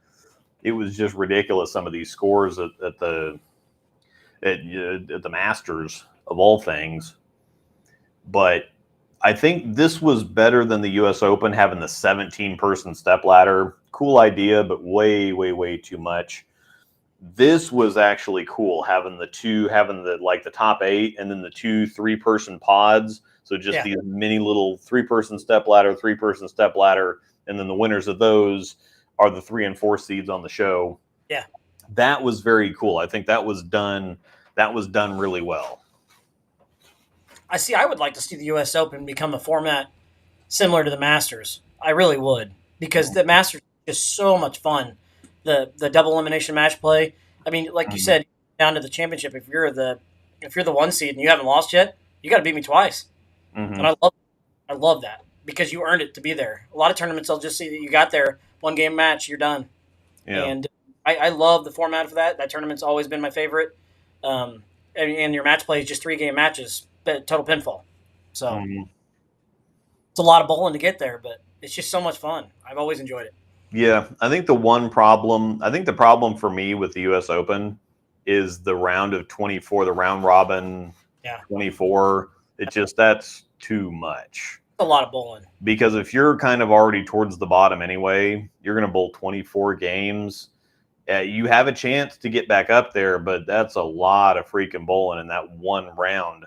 It was just ridiculous. Some of these scores at the Masters of all things, but I think this was better than the U.S. Open having the 17-person step ladder. Cool idea, but way too much. This was actually cool having the top 8 and then the 2 3-person pods. So just these mini little 3-person step ladder, 3-person step ladder, and then the winners of those are the 3 and 4 seeds on the show. Yeah, that was very cool. I think that was done really well. I would like to see the U.S. Open become a format similar to the Masters. I really would, because the Masters is just so much fun. The double elimination match play. I mean, like you said, down to the championship. If you're the 1 seed and you haven't lost yet, you got to beat me twice. And I love that because you earned it to be there. A lot of tournaments, they'll just see that you got there, 1-game match, you're done. Yeah. And I love the format of that. That tournament's always been my favorite. And your match play is just 3-game matches, total pinfall. So it's a lot of bowling to get there, but it's just so much fun. I've always enjoyed it. Yeah, I think the problem for me with the U.S. Open is the round of 24, the round robin 24. That's too much. A lot of bowling. Because if you're kind of already towards the bottom anyway, you're going to bowl 24 games. You have a chance to get back up there, but that's a lot of freaking bowling in that one round.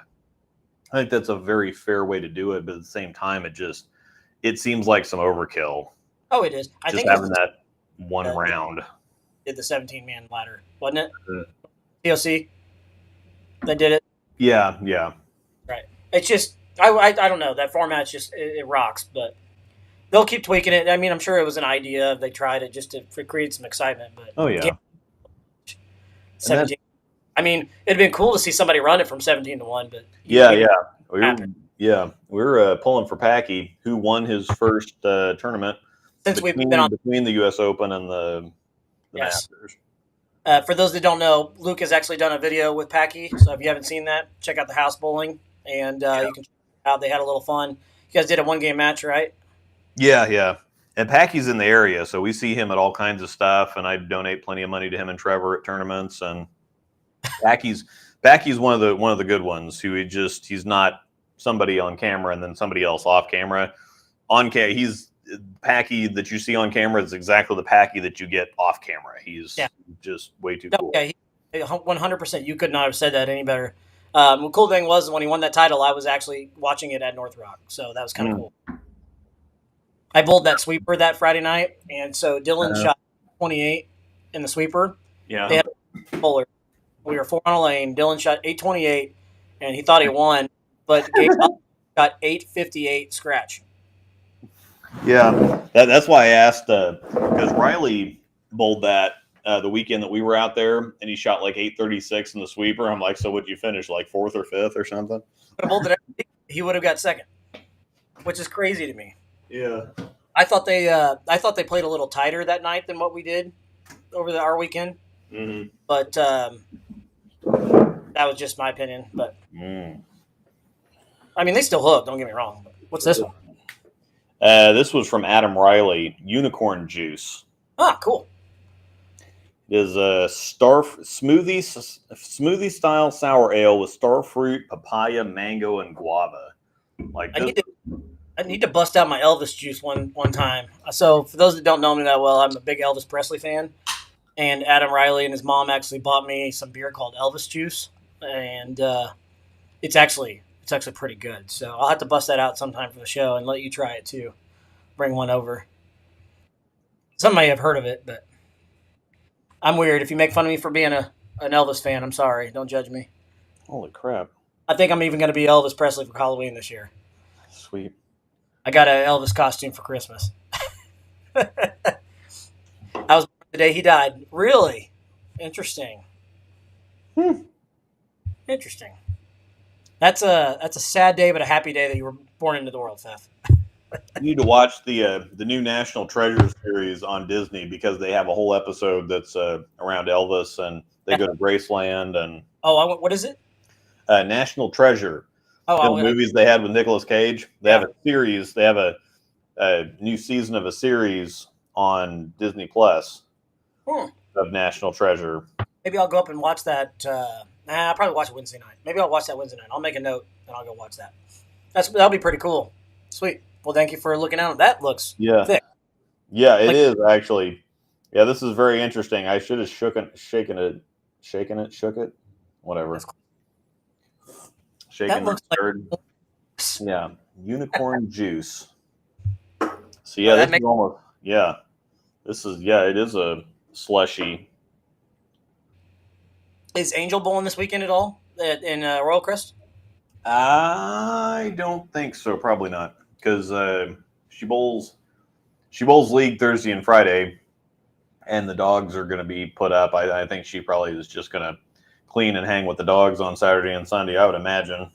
I think that's a very fair way to do it, but at the same time, it seems like some overkill. Oh, it is. I think having that one round. Did the 17-man ladder, wasn't it? TOC. They did it. Yeah. Right. It's just I don't know. That format's just it rocks, but they'll keep tweaking it. I mean, I'm sure it was an idea. They tried it just to create some excitement. But 17. I mean, it'd been cool to see somebody run it from 17 to 1, but we're pulling for Packy, who won his first tournament since we've been on between the U.S. Open and the Masters. For those that don't know, Luke has actually done a video with Packy, so if you haven't seen that, check out the house bowling, and you can check it out. They had a little fun. You guys did a 1-game match, right? Yeah. And Packy's in the area, so we see him at all kinds of stuff, and I donate plenty of money to him and Trevor at tournaments. And Packy's one of the good ones who he's not somebody on camera and then somebody else off camera. On camera, he's Packy that you see on camera is exactly the Packy that you get off camera. He's just way too cool. Yeah, 100%. You could not have said that any better. The cool thing was when he won that title, I was actually watching it at North Rock, so that was kind of cool. I bowled that sweeper that Friday night, and so Dylan shot 28 in the sweeper. Yeah. They had a bowler. We were 4 on a lane. Dylan shot 828, and he thought he won, but got 858 scratch. Yeah, that's why I asked, because Riley bowled that the weekend that we were out there, and he shot like 836 in the sweeper. I'm like, so would you finish like 4th or 5th or something? He would have got 2nd, which is crazy to me. Yeah, I thought they played a little tighter that night than what we did over our weekend. Mm-hmm. But that was just my opinion. But I mean, they still hooked. Don't get me wrong. But what's this one? This was from Adam Riley. Unicorn juice. Ah, cool. It is a smoothie style sour ale with starfruit, papaya, mango, and guava. I need to bust out my Elvis juice one time. So for those that don't know me that well, I'm a big Elvis Presley fan. And Adam Riley and his mom actually bought me some beer called Elvis juice. And it's actually pretty good. So I'll have to bust that out sometime for the show and let you try it too. Bring one over. Some may have heard of it, but I'm weird. If you make fun of me for being an Elvis fan, I'm sorry. Don't judge me. Holy crap. I think I'm even going to be Elvis Presley for Halloween this year. Sweet. I got an Elvis costume for Christmas. I was born the day he died. Really? Interesting. Interesting. That's a sad day, but a happy day that you were born into the world, Seth. You need to watch the new National Treasure series on Disney because they have a whole episode that's around Elvis, and they go to Graceland and. Oh, what is it? National Treasure. Oh, the movies they had with Nicolas Cage. They have a series. They have a new season of a series on Disney Plus of National Treasure. Maybe I'll go up and watch that. I'll probably watch it Wednesday night. Maybe I'll watch that Wednesday night. I'll make a note and I'll go watch that. That'll be pretty cool. Sweet. Well, thank you for looking out. That looks thick. Yeah, it is actually. Yeah, this is very interesting. I should have shook it, whatever. Shaken and stirred. Yeah, unicorn juice. So yeah, this is almost it is a slushy. Is Angel bowling this weekend at all in Royal Crest? I don't think so. Probably not, because she bowls league Thursday and Friday, and the dogs are going to be put up. I think she probably is just going to clean and hang with the dogs on Saturday and Sunday, I would imagine.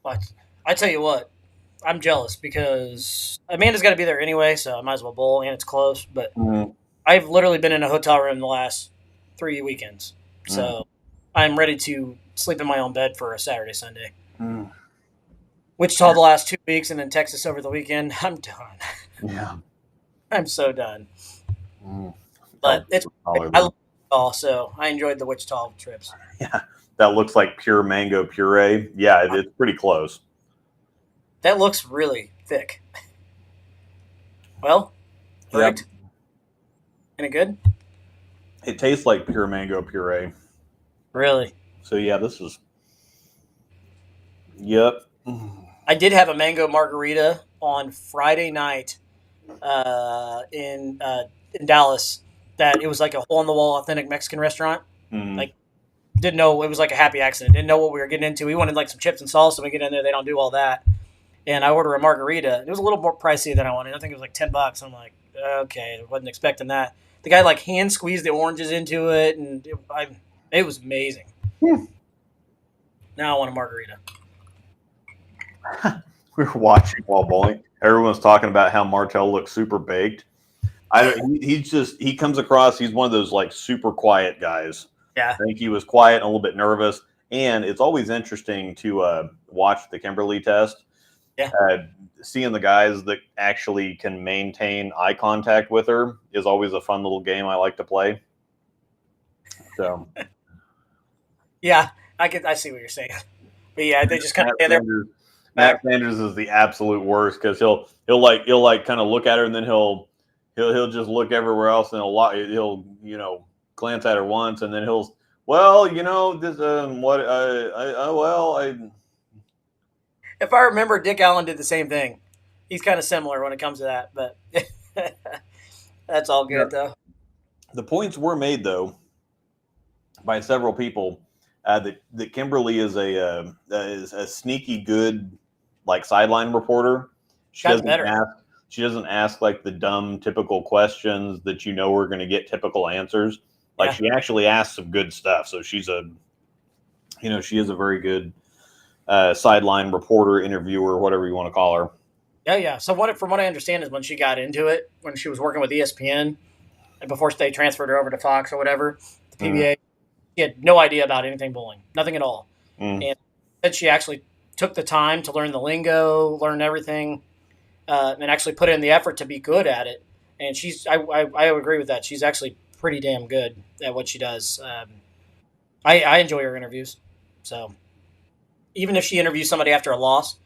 But I tell you what, I'm jealous because Amanda's got to be there anyway, so I might as well bowl, and it's close. But I've literally been in a hotel room the last 3 weekends, so I'm ready to sleep in my own bed for a Saturday, Sunday. Wichita the last 2 weeks, and then Texas over the weekend. I'm done. Yeah, I'm so done. But I love Wichita, so I enjoyed the Wichita trips. Yeah, that looks like pure mango puree. Yeah, it's pretty close. That looks really thick. Well, verdict. Yep. Any good? It tastes like pure mango puree. Really? So yeah, this is. Yep. I did have a mango margarita on Friday night in Dallas. That it was like a hole in the wall authentic Mexican restaurant. Like, didn't know it was like a happy accident. Didn't know what we were getting into. We wanted like some chips and salsa. We get in there, they don't do all that. And I order a margarita. It was a little more pricey than I wanted. I think it was like $10. I'm like, okay, I wasn't expecting that. The guy like hand squeezed the oranges into it, and it was amazing. Now I want a margarita. We were watching while bowling. Everyone's talking about how Martell looks super baked. He comes across. He's one of those like super quiet guys. Yeah, I think he was quiet and a little bit nervous. And it's always interesting to watch the Kimberly test. Yeah. Seeing the guys that actually can maintain eye contact with her is always a fun little game I like to play. So, yeah, I see what you're saying. But yeah, they just kind of stand there. Matt Sanders is the absolute worst because he'll kind of look at her and then he'll just look everywhere else and he'll glance at her once and then he'll this If I remember, Dick Allen did the same thing. He's kind of similar when it comes to that, but that's all good though. The points were made though by several people that Kimberly is a sneaky good like sideline reporter. She doesn't ask like the dumb typical questions that are going to get typical answers. Like she actually asks some good stuff. So she is a very good sideline reporter, interviewer, whatever you want to call her. Yeah. So from what I understand is when she got into it, when she was working with ESPN, and before they transferred her over to Fox or whatever, the PBA, she had no idea about anything bowling, nothing at all. And then she actually took the time to learn the lingo, learn everything, and actually put in the effort to be good at it. And I agree with that. She's actually pretty damn good at what she does. I enjoy her interviews. So even if she interviews somebody after a loss,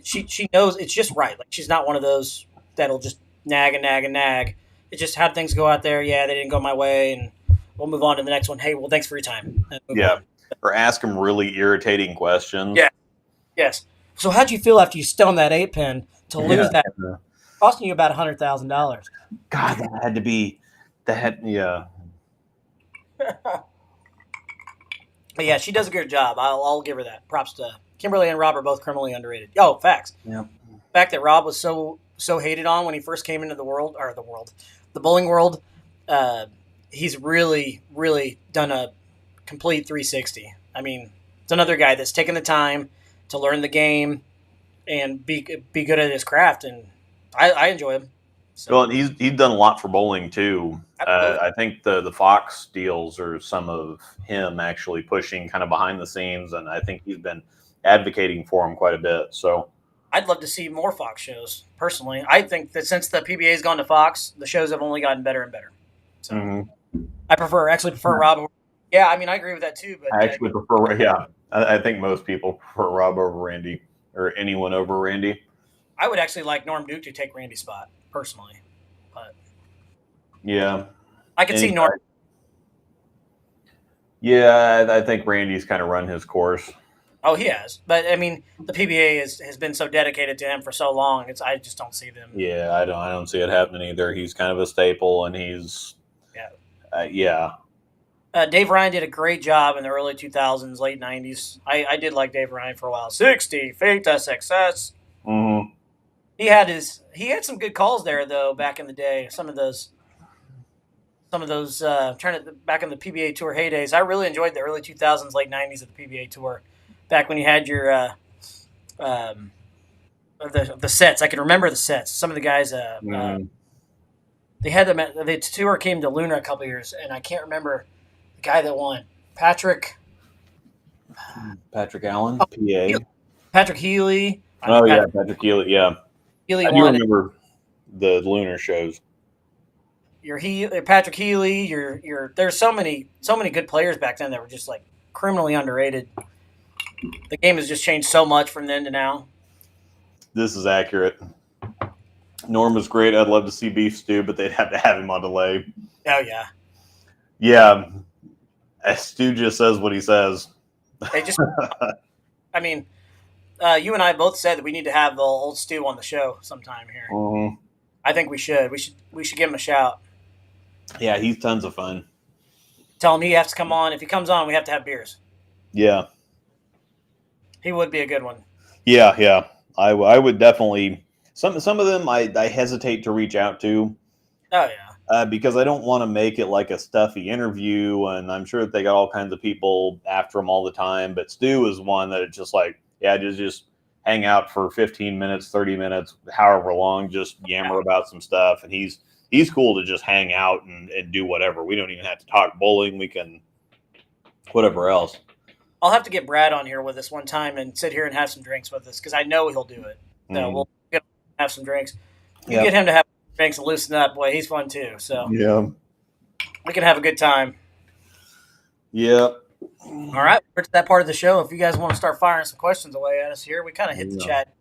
she knows it's just right. Like she's not one of those that'll just nag and nag and nag. It's just how things go out there. Yeah, they didn't go my way, and we'll move on to the next one. Hey, well, thanks for your time. Yeah, or ask them really irritating questions. Yeah. Yes. So how'd you feel after you stoned that 8-pin to lose that? Costing you about $100,000. God, that had to be yeah. But yeah, she does a good job. I'll give her that. Props to Kimberly and Rob are both criminally underrated. Oh, facts. Yeah. The fact that Rob was so hated on when he first came into the bowling world, he's really, really done a complete 360. I mean, it's another guy that's taken the time to learn the game and be good at his craft, and I enjoy him. So. Well, and he's done a lot for bowling too. I think the Fox deals are some of him actually pushing kind of behind the scenes, and I think he's been advocating for him quite a bit. So I'd love to see more Fox shows. Personally, I think that since the PBA's gone to Fox, the shows have only gotten better and better. So I actually prefer Rob. Yeah, I mean I agree with that too. But I actually prefer. Yeah, I think most people prefer Rob over Randy or anyone over Randy. I would actually like Norm Duke to take Randy's spot personally, but yeah, I could see Norm. Yeah, I think Randy's kind of run his course. Oh, he has, but I mean, the PBA has been so dedicated to him for so long. I just don't see them. Yeah, I don't see it happening either. He's kind of a staple, and he's Dave Ryan did a great job in the early 2000s, late 90s. I did like Dave Ryan for a while. 60 Fate to Success. Mm-hmm. He had some good calls there though back in the day. Some of those back in the PBA Tour heydays. I really enjoyed the early 2000s, late 90s of the PBA Tour. Back when you had your the sets. I can remember the sets. Some of the guys, they had them. The tour came to Luna a couple years, and I can't remember the guy that won. Patrick Allen, oh, PA. Patrick Healy. Patrick Healy. Yeah, Healy I do remember the lunar shows. Patrick Healy. There's so many good players back then that were just like criminally underrated. The game has just changed so much from then to now. This is accurate. Norm was great. I'd love to see Beef Stew, but they'd have to have him on delay. Oh, yeah. Yeah. Stu just says what he says. They just, I mean, you and I both said that we need to have the old Stu on the show sometime here. Mm-hmm. I think we should. We should give him a shout. Yeah, he's tons of fun. Tell him he has to come on. If he comes on, we have to have beers. Yeah. He would be a good one. Yeah. I would definitely. Some of them I hesitate to reach out to. Oh, yeah. Because I don't want to make it like a stuffy interview, and I'm sure that they got all kinds of people after him all the time. But Stu is one that it's just like, yeah, just hang out for 15 minutes, 30 minutes, however long, just yammer about some stuff. And he's cool to just hang out and do whatever. We don't even have to talk bowling. We can whatever else. I'll have to get Brad on here with us one time and sit here and have some drinks with us because I know he'll do it. So we'll have some drinks. You get him to have drinks and loosen up. Boy, he's fun too. So yeah, we can have a good time. Yeah. All right, we're to that part of the show. If you guys want to start firing some questions away at us here, we kind of hit the chat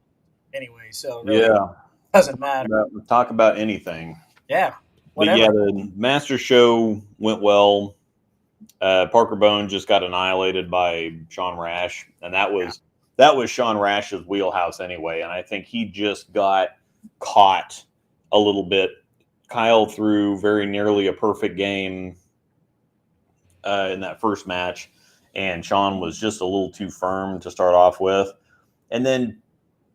anyway. So really it doesn't matter. Talk about anything. Yeah. Whatever. But yeah, the Masters show went well. Parker Bone just got annihilated by Sean Rash, and that was Sean Rash's wheelhouse anyway. And I think he just got caught a little bit. Kyle threw very nearly a perfect game in that first match, and Sean was just a little too firm to start off with. And then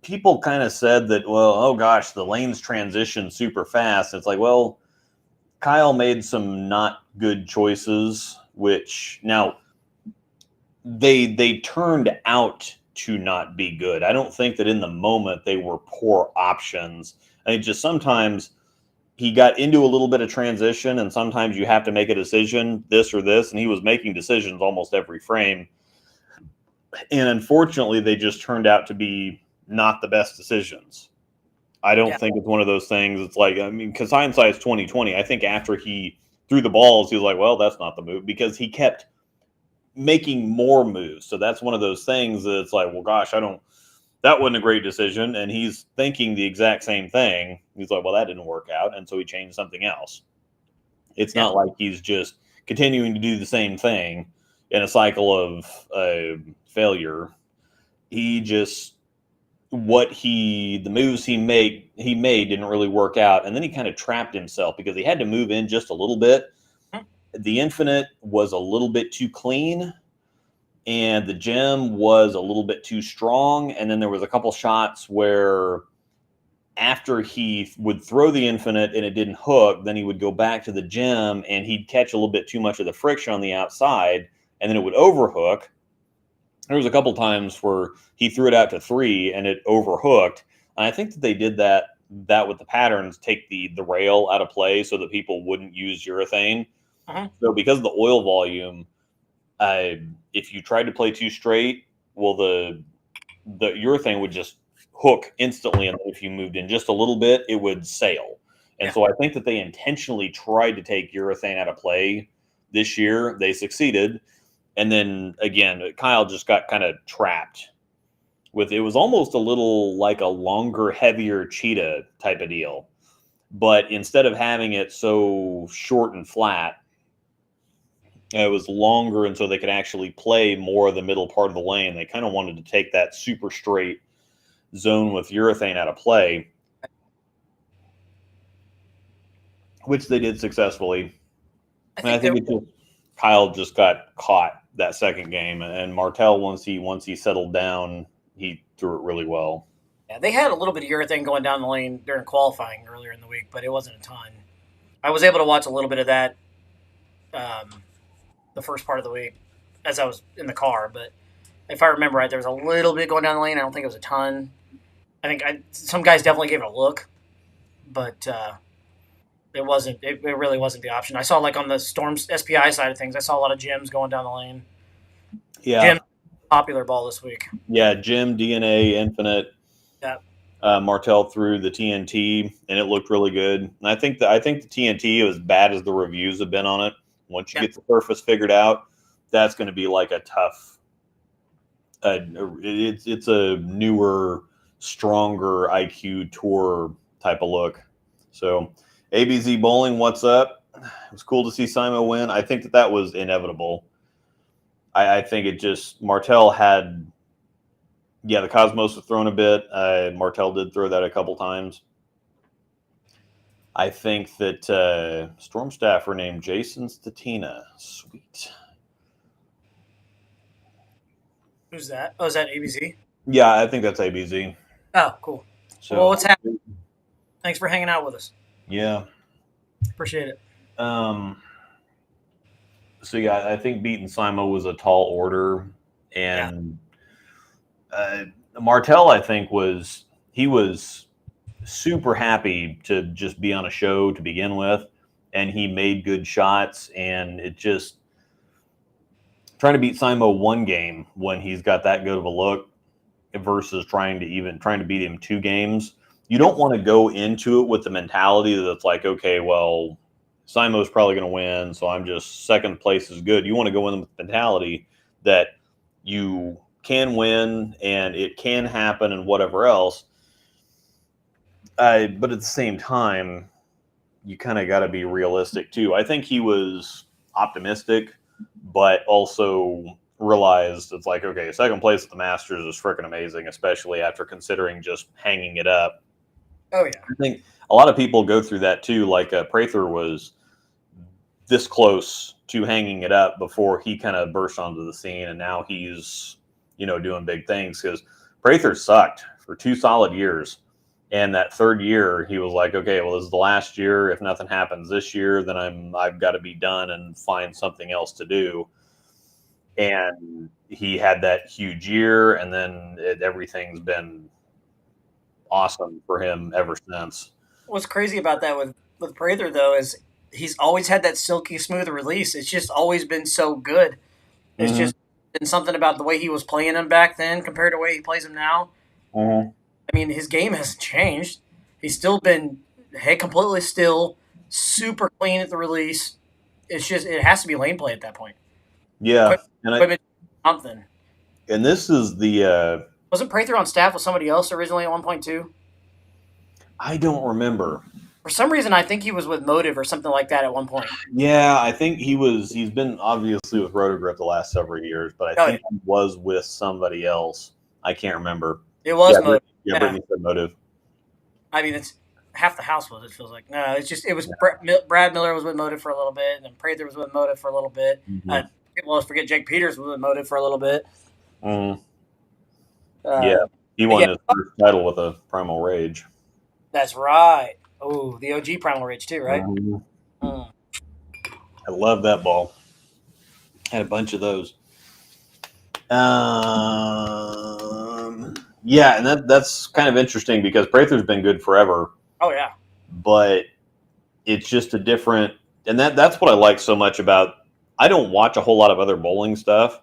people kind of said that, well, oh gosh, the lanes transition super fast. It's like, well, Kyle made some not good choices, which now they turned out to not be good. I don't think that in the moment they were poor options. I mean, just sometimes he got into a little bit of transition, and sometimes you have to make a decision, this or this, and he was making decisions almost every frame. And unfortunately, they just turned out to be not the best decisions. I don't think it's one of those things. It's like, I mean, because hindsight's 20/20. I think after he threw the balls, he was like, well, that's not the move, because he kept making more moves. So that's one of those things that it's like, well, gosh, that wasn't a great decision. And he's thinking the exact same thing. He's like, well, that didn't work out. And so he changed something else. It's not like he's just continuing to do the same thing in a cycle of failure. He just, the moves he made didn't really work out. And then he kind of trapped himself because he had to move in just a little bit. The infinite was a little bit too clean, and the gem was a little bit too strong. And then there was a couple shots where after he would throw the infinite and it didn't hook, then he would go back to the gem and he'd catch a little bit too much of the friction on the outside, and then it would overhook. There was a couple times where he threw it out to 3 and it overhooked. And I think that they did that with the patterns, take the rail out of play so that people wouldn't use urethane. So because of the oil volume, if you tried to play too straight, well, the urethane would just hook instantly. And if you moved in just a little bit, it would sail. And so I think that they intentionally tried to take urethane out of play this year. They succeeded. And then again, Kyle just got kind of trapped with, it was almost a little like a longer, heavier cheetah type of deal. But instead of having it so short and flat, it was longer, and so they could actually play more of the middle part of the lane. They kind of wanted to take that super straight zone with urethane out of play, which they did successfully. I think Kyle just got caught that second game, and Martel, once he settled down, he threw it really well. Yeah, they had a little bit of urethane going down the lane during qualifying earlier in the week, but it wasn't a ton. I was able to watch a little bit of that the first part of the week as I was in the car, but if I remember right, there was a little bit going down the lane. I don't think it was a ton. I think some guys definitely gave it a look, but it wasn't. It really wasn't the option. I saw like on the Storm's SPI side of things, I saw a lot of gyms going down the lane. Yeah, Jim, popular ball this week. Yeah, Jim, DNA, Infinite. Yeah. Martell threw the TNT, and it looked really good. And I think the TNT, as bad as the reviews have been on it, once you get the surface figured out, that's going to be like a tough. It's a newer, stronger IQ tour type of look. So, ABZ Bowling, what's up? It was cool to see Simo win. I think that was inevitable. I think it just Martell had. Yeah, the Cosmos was thrown a bit. Martell did throw that a couple times. I think that Storm staffer named Jason Statina. Sweet. Who's that? Oh, is that ABZ? Yeah, I think that's ABZ. Oh, cool. So, well, what's happening? Thanks for hanging out with us. Yeah. Appreciate it. So, yeah, I think beating Simo was a tall order. And Martell, I think, was super happy to just be on a show to begin with. And he made good shots. And it just trying to beat Simo one game when he's got that good of a look versus trying to beat him 2 games. You don't want to go into it with the mentality that's like, okay, well, Simo's probably going to win, so I'm just second place is good. You want to go in with the mentality that you can win and it can happen and whatever else. But at the same time, you kind of got to be realistic too. I think he was optimistic, but also realized it's like, okay, second place at the Masters is freaking amazing, especially after considering just hanging it up. Oh, yeah. I think a lot of people go through that too. Like Prather was this close to hanging it up before he kind of burst onto the scene, and now he's, doing big things because Prather sucked for 2 solid years. And that third year, he was like, okay, well, this is the last year. If nothing happens this year, then I've got to be done and find something else to do. And he had that huge year, and then everything's been awesome for him ever since. What's crazy about that with Prather, though, is he's always had that silky smooth release. It's just always been so good. It's just been something about the way he was playing him back then compared to the way he plays him now. Mm-hmm. I mean, his game hasn't changed. He's still been completely still, super clean at the release. It's just it has to be lane play at that point. Yeah, something. And this is the wasn't Prather on staff with somebody else originally at 1.2? I don't remember. For some reason, I think he was with Motive or something like that at one point. Yeah, I think he's been obviously with Rotogrip the last several years, but I think he was with somebody else. I can't remember. It was Motive. Yeah, Brittany said Motive. I mean, it's half the house was, it feels like. No, it was Brad Miller was with Motive for a little bit, and then Prather was with Motive for a little bit. Mm-hmm. People always forget Jake Peters was with Motive for a little bit. Mm. He won his first title with a Primal Rage. That's right. Oh, the OG Primal Rage too, right? I love that ball. Had a bunch of those. Yeah, and that's kind of interesting because Prather's been good forever. Oh, yeah. But it's just a different – and that's what I like so much about – I don't watch a whole lot of other bowling stuff,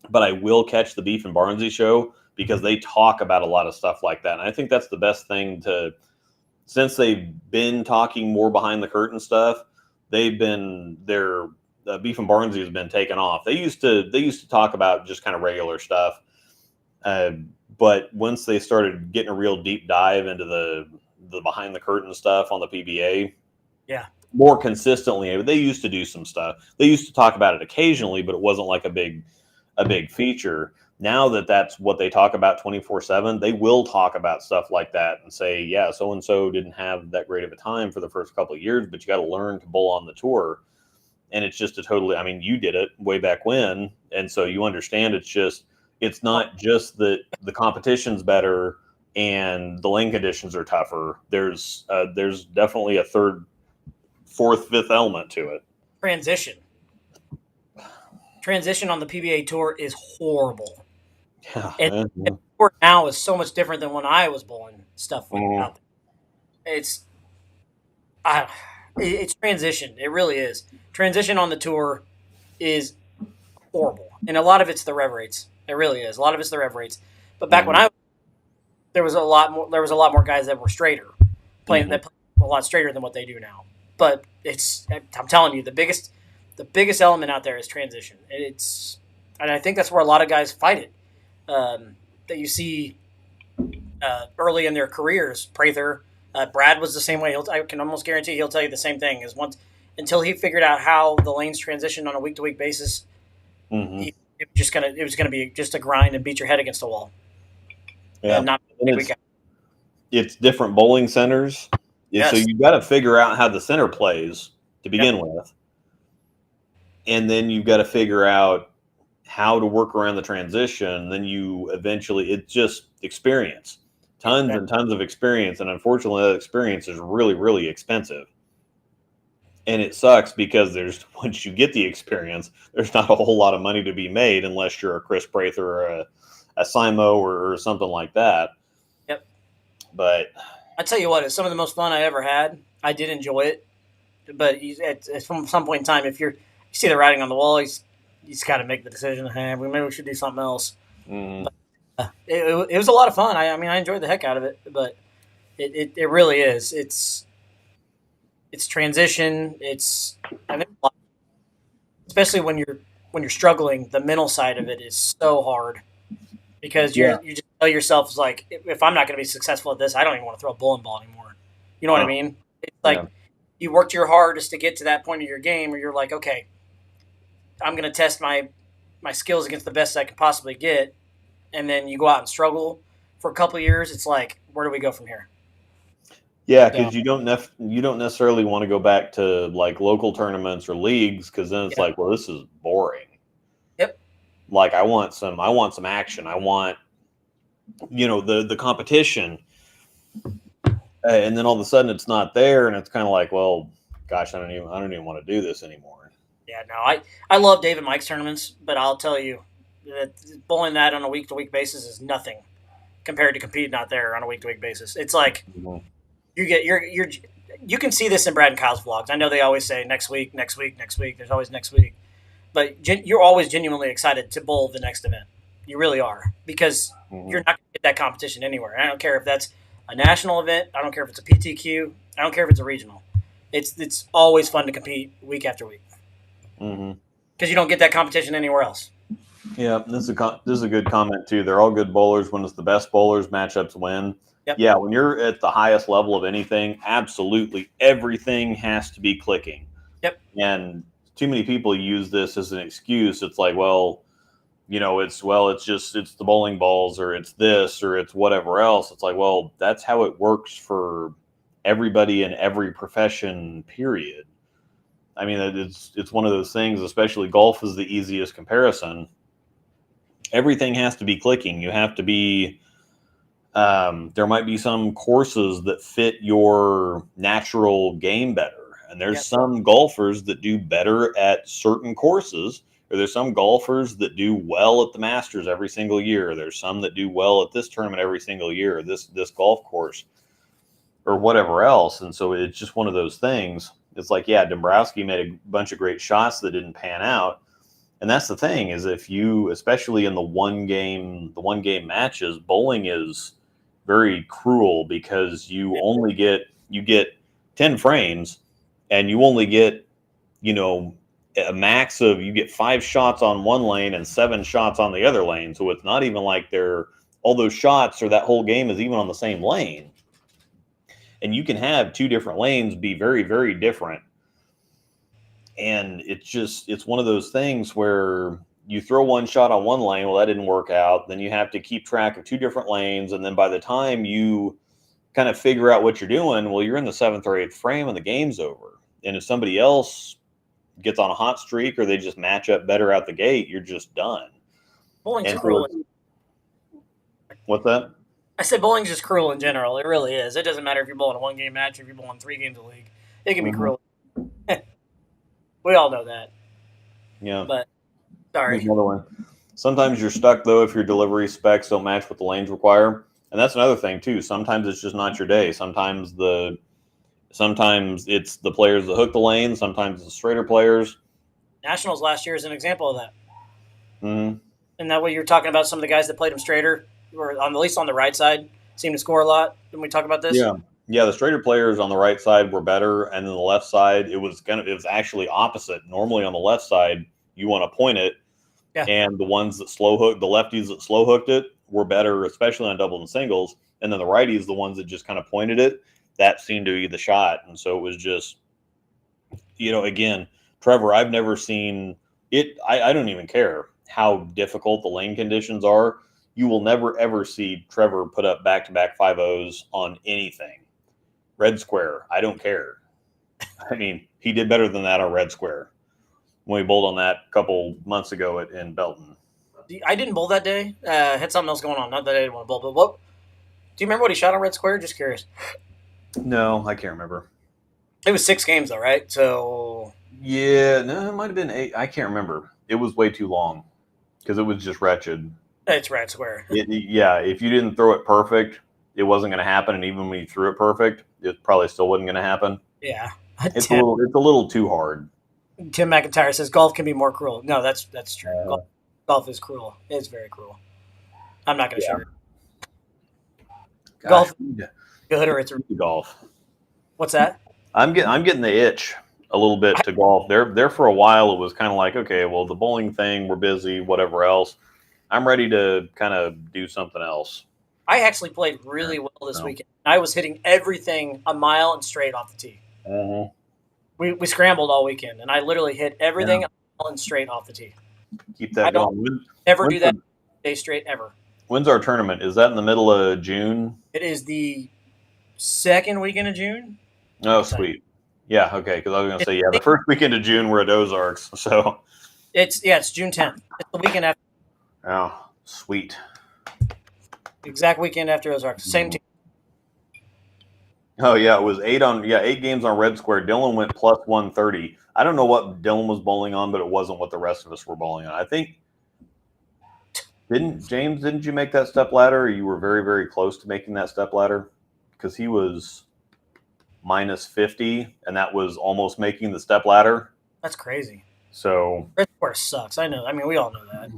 but I will catch the Beef and Barnsey show because they talk about a lot of stuff like that. And I think that's the best thing to – since they've been talking more behind the curtain stuff, they've been – their Beef and Barnsey has been taken off. They used to talk about just kind of regular stuff. But once they started getting a real deep dive into the behind the curtain stuff on the PBA, more consistently, they used to do some stuff. They used to talk about it occasionally, but it wasn't like a big feature. Now that's what they talk about 24/7, they will talk about stuff like that and say, yeah, so and so didn't have that great of a time for the first couple of years, but you got to learn to bowl on the tour. And it's just I mean, you did it way back when, and so you understand it's not just that the competition's better and the lane conditions are tougher. There's definitely a third, fourth, fifth element to it. Transition on the PBA tour is horrible. And the tour now is so much different than when I was bowling stuff out there. It's transition. It really is. Transition on the tour is horrible, and a lot of it's the rev rates. It really is. A lot of it's the rev rates. But back when there was a lot more guys that were straighter, playing a lot straighter than what they do now. But I'm telling you, the biggest element out there is transition. And I think that's where a lot of guys fight it. That you see early in their careers. Prather, Brad was the same way. I can almost guarantee he'll tell you the same thing. Until he figured out how the lanes transitioned on a week to week basis, it was gonna be just a grind and beat your head against the wall. Yeah, it's different bowling centers. Yes. So you've got to figure out how the center plays to begin with, and then you've got to figure out how to work around the transition. Then it's just experience, tons and tons of experience, and unfortunately, that experience is really, really expensive. And it sucks because once you get the experience, there's not a whole lot of money to be made unless you're a Chris Prather or a Simo or something like that. Yep. But I tell you what, it's some of the most fun I ever had. I did enjoy it, but from some point in time, if you see the writing on the wall, you just got to make the decision. Hey, maybe we should do something else. But, it was a lot of fun. I mean, I enjoyed the heck out of it, but it really is. It's transition. I think, especially when you're struggling, the mental side of it is so hard because you just tell yourself, it's like, if I'm not going to be successful at this, I don't even want to throw a bowling ball anymore. You know what I mean? It's like you worked your hardest to get to that point of your game where you're like, okay, I'm going to test my skills against the best I can possibly get, and then you go out and struggle for a couple of years. It's like, where do we go from here? Yeah, because you don't necessarily want to go back to like local tournaments or leagues, because then it's like, well, this is boring. Yep. Like I want some action. I want, the competition, and then all of a sudden it's not there, and it's kind of like, well, gosh, I don't even want to do this anymore. Yeah, no, I love Dave and Mike's tournaments, but I'll tell you that bowling that on a week to week basis is nothing compared to competing out there on a week to week basis. It's like. You can see this in Brad and Kyle's vlogs. I know they always say next week. There's always next week, but you're always genuinely excited to bowl the next event. You really are, because you're not going to get that competition anywhere. I don't care if that's a national event. I don't care if it's a PTQ. I don't care if it's a regional. It's always fun to compete week after week because you don't get that competition anywhere else. Yeah, this is a good comment too. They're all good bowlers. When it's the best bowlers, matchups win. Yep. Yeah, when you're at the highest level of anything, absolutely everything has to be clicking. Yep. And too many people use this as an excuse. It's like, well, it's the bowling balls, or it's this, or it's whatever else. It's like, well, that's how it works for everybody in every profession, period. I mean, it's one of those things, especially golf is the easiest comparison. Everything has to be clicking. You have to be there might be some courses that fit your natural game better. And there's some golfers that do better at certain courses, or there's some golfers that do well at the Masters every single year. There's some that do well at this tournament every single year, or this golf course, or whatever else. And so it's just one of those things. It's like, Dombrowski made a bunch of great shots that didn't pan out. And that's the thing, is if you, especially in the one game matches, bowling is very cruel, because you get 10 frames, and you only get, a max of, you get 5 shots on one lane and 7 shots on the other lane. So it's not even like all those shots or that whole game is even on the same lane. And you can have 2 different lanes be very, very different. And it's one of those things where you throw one shot on one lane, well, that didn't work out. Then you have to keep track of 2 different lanes. And then by the time you kind of figure out what you're doing, well, you're in the 7th or 8th frame and the game's over. And if somebody else gets on a hot streak, or they just match up better out the gate, you're just done. Bowling's cruel. What's that? I said bowling's just cruel in general. It really is. It doesn't matter if you're bowling a 1-game match or if you're bowling 3 games of league. It can be cruel. We all know that. Yeah. But sorry. There's another one. Sometimes you're stuck, though, if your delivery specs don't match what the lanes require. And that's another thing, too. Sometimes it's just not your day. Sometimes it's the players that hook the lane. Sometimes it's the straighter players. Nationals last year is an example of that. Mm-hmm. And that way you're talking about some of the guys that played them straighter, or at least on the right side, seem to score a lot. When we talk about this, yeah, the straighter players on the right side were better, and then the left side it was actually opposite. Normally on the left side you want to point it, and the ones that slow hook, the lefties that slow hooked it were better, especially on doubles and singles, and then the righties, the ones that just kind of pointed it, that seemed to be the shot. And so it was just, again, Trevor, I've never seen it. I don't even care how difficult the lane conditions are. You will never, ever see Trevor put up back-to-back 5-0s on anything. Red square, I don't care. I mean, he did better than that on red square when we bowled on that a couple months ago in Belton. I didn't bowl that day. Had something else going on. Not that I didn't want to bowl, but what? Do you remember what he shot on red square? Just curious. No, I can't remember. It was 6 games, though, right? So yeah, no, it might have been 8. I can't remember. It was way too long because it was just wretched. It's red square. If you didn't throw it perfect, it wasn't going to happen. And even when you threw it perfect, it probably still wasn't going to happen. Yeah, it's a little too hard. Tim McIntyre says golf can be more cruel. No, that's true. Golf is cruel. It's very cruel. I'm not going to show it. Golf, good or it's golf. What's that? I'm getting the itch a little bit to golf. There for a while it was kind of like, okay, well, the bowling thing, we're busy, whatever else. I'm ready to kind of do something else. I actually played really well this weekend. I was hitting everything a mile and straight off the tee. Uh-huh. We scrambled all weekend, and I literally hit everything a mile and straight off the tee. Keep that going. Never do that day straight ever. When's our tournament? Is that in the middle of June? It is the second weekend of June. Oh, sweet. Yeah, okay, because I was going to say, the first weekend of June we're at Ozarks. So it's June 10th. It's the weekend after. Oh, sweet. Exact weekend after Ozarks. Same team. Oh, yeah, it was 8 games on red square. Dylan went plus 130. I don't know what Dylan was bowling on, but it wasn't what the rest of us were bowling on. I think, didn't you make that step ladder? Or you were very, very close to making that step ladder? Because he was minus 50, and that was almost making the step ladder. That's crazy. So red square sucks. I know. I mean, we all know that.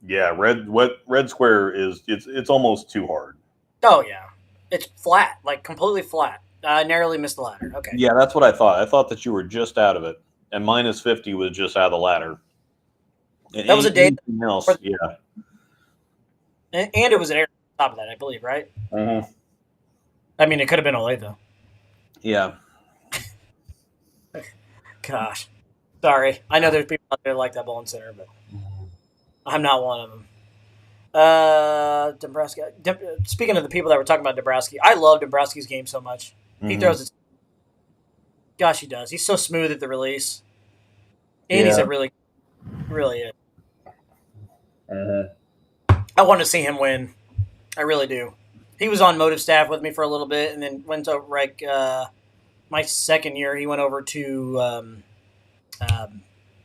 Yeah, red square is it's almost too hard. Oh yeah, it's flat, like completely flat. I narrowly missed the ladder. Okay. Yeah, that's what I thought. I thought that you were just out of it, and minus 50 was just out of the ladder. And that was a day. Else, yeah. And it was an air on top of that, I believe, right? Mm-hmm. I mean, it could have been Olay though. Yeah. Gosh, sorry. I know there's people out there like that bowling center, but I'm not one of them. Dombrowski. Speaking of the people that were talking about Dombrowski, I love Dombrowski's game so much. Mm-hmm. He throws it. Gosh, he does. He's so smooth at the release, and he's a really is. I want to see him win. I really do. He was on motive staff with me for a little bit, and then went to my second year. He went over to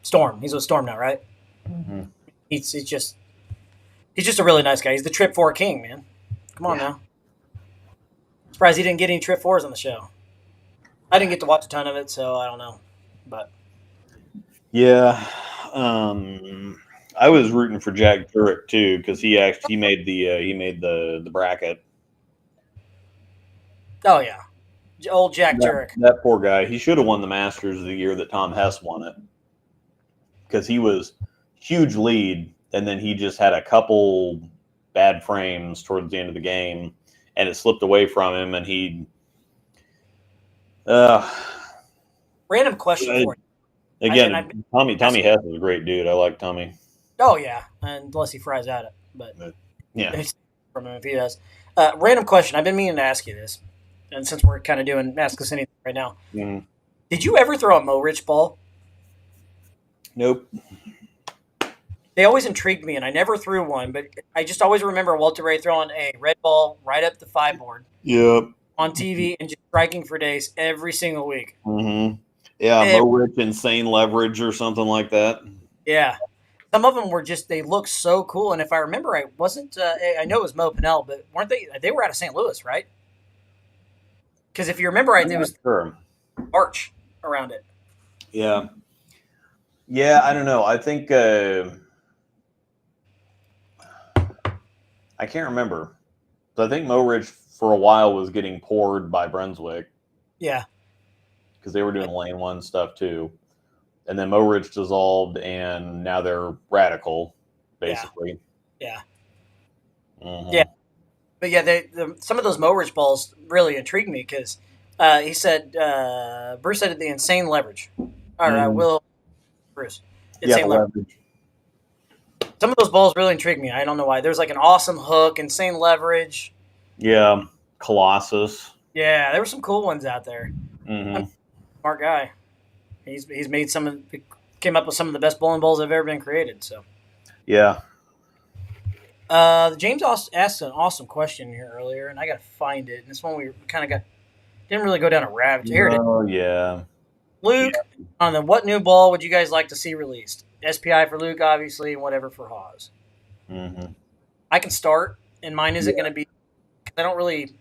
Storm. He's with Storm now, right? Mm-hmm. He's just a really nice guy. He's the Trip 4 king, man. Come on now. Surprised he didn't get any Trip 4s on the show. I didn't get to watch a ton of it, so I don't know. But yeah, I was rooting for Jack Turek too because he made the bracket. Oh yeah, old Jack Turek. That poor guy. He should have won the Masters the year that Tom Hess won it because he was huge lead, and then he just had a couple bad frames towards the end of the game, and it slipped away from him, and he. Random question for you. Again, Tommy Hess is a great dude. I like Tommy. Oh yeah, unless he fries at it, but yeah, from him if he does. Random question. I've been meaning to ask you this, and since we're kind of doing Ask Us Anything right now, did you ever throw a Mo Rich ball? Nope. They always intrigued me, and I never threw one, but I just always remember Walter Ray throwing a red ball right up the 5 board. Yep. On TV and just striking for days every single week. Mm-hmm. Yeah, Mo Rich insane leverage or something like that. Yeah. some of them were just, they look so cool. And if I remember right, wasn't, I know it was Mo Pinnell, but weren't they were out of St. Louis, right? Because if you remember right, there was arch around it. Yeah. Yeah, I don't know. I think, I can't remember. So I think Mo Ridge for a while was getting poured by Brunswick. Yeah. Because they were doing lane one stuff too. And then Mo Ridge dissolved, and now they're Radical, basically. Yeah. Mm-hmm. Yeah. But yeah, some of those Mo Ridge balls really intrigued me because he said, Bruce said the insane leverage. Or Bruce. Insane leverage. Some of those balls really intrigued me. I don't know why. There's like an awesome hook, insane leverage. Yeah. Colossus. Yeah, there were some cool ones out there. Mm-hmm. Smart guy. He's made came up with some of the best bowling balls that have ever been created. So, yeah. James asked an awesome question here earlier, and I got to find it. And this one we kind of didn't really go down a rabbit. Here it is. Oh yeah. Luke, on the what new ball would you guys like to see released? SPI for Luke, obviously, and whatever for Haas. Mm-hmm. I can start, and mine isn't going to be. I don't really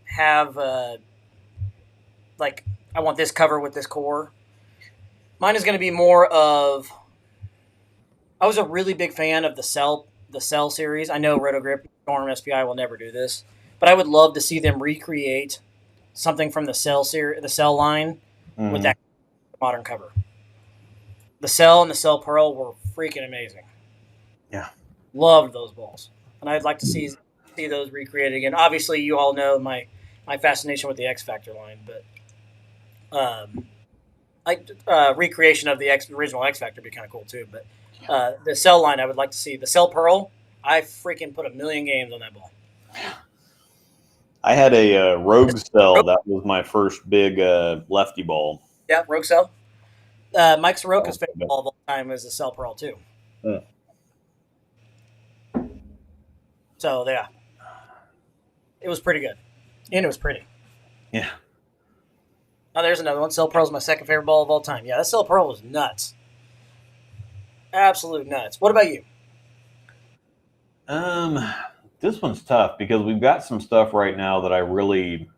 have like I want this cover with this core. Mine is going to be more of. I was a really big fan of the Cell series. I know Rotogrip, Storm, SPI will never do this, but I would love to see them recreate something from the Cell series, the Cell line, with that modern cover. The Cell and the Cell Pearl were freaking amazing. Yeah, loved those balls, and I'd like to see those recreated again. Obviously, you all know my fascination with the X Factor line, but recreation of the original X Factor would be kind of cool too. But the Cell line, I would like to see. The Cell Pearl, I freaking put 1,000,000 games on that ball. I had a Rogue Cell. That was my first big lefty ball. Yeah, Rogue Cell. Mike Soroka's favorite ball of all time is the Cell Pearl too. So yeah, it was pretty good, and it was pretty. Yeah. Oh, there's another one. Cell Pearl's my second favorite ball of all time. Yeah, that Cell Pearl was nuts. Absolute nuts. What about you? This one's tough because we've got some stuff right now that I really.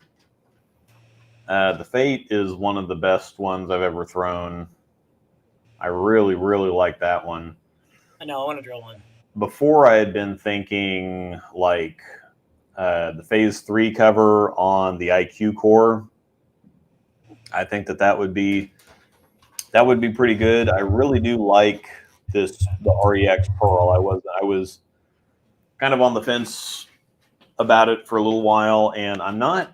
The Fate is one of the best ones I've ever thrown. I really, really like that one. I know. I want to drill one. Before I had been thinking like the Phase 3 cover on the IQ core. I think that would be pretty good. I really do like the REX Pearl. I was kind of on the fence about it for a little while, and I'm not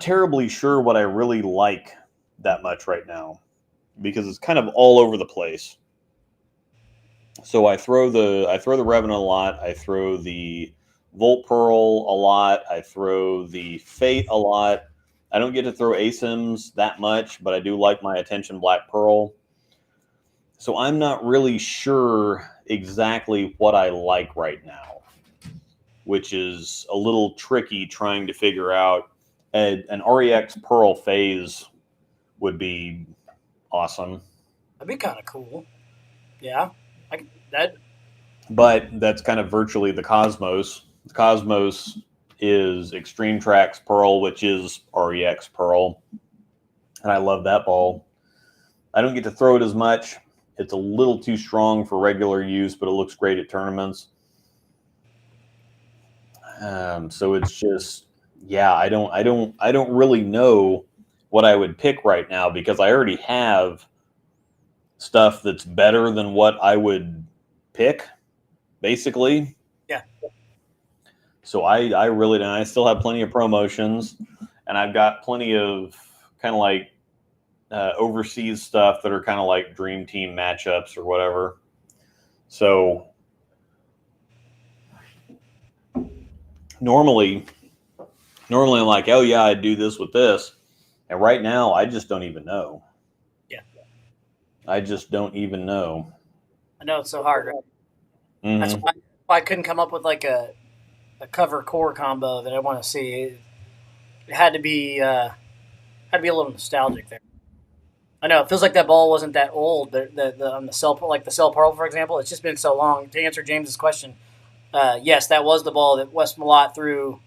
terribly sure what I really like that much right now because it's kind of all over the place. So I throw the Revenant a lot. I throw the Volt Pearl a lot. I throw the Fate a lot. I don't get to throw ASIMs that much, but I do like my Attention Black Pearl. So I'm not really sure exactly what I like right now, which is a little tricky trying to figure out. An REX Pearl phase would be awesome. That'd be kind of cool. Yeah. That. But that's kind of virtually the Cosmos. The Cosmos is Extreme Tracks Pearl, which is REX Pearl. And I love that ball. I don't get to throw it as much. It's a little too strong for regular use, but it looks great at tournaments. So it's just, yeah, I don't really know what I would pick right now because I already have stuff that's better than what I would pick, basically. Yeah. So I really don't. I still have plenty of promotions, and I've got plenty of kind of like overseas stuff that are kind of like dream team matchups or whatever. So normally I'm like, oh yeah, I'd do this with this. And right now I just don't even know. Yeah. I just don't even know. I know it's so hard, right? Mm-hmm. That's why I couldn't come up with like a cover core combo that I want to see. It had to be a little nostalgic there. I know it feels like that ball wasn't that old. On the cell, like the cell pearl, for example, it's just been so long. To answer James's question, yes, that was the ball that Wes Malott threw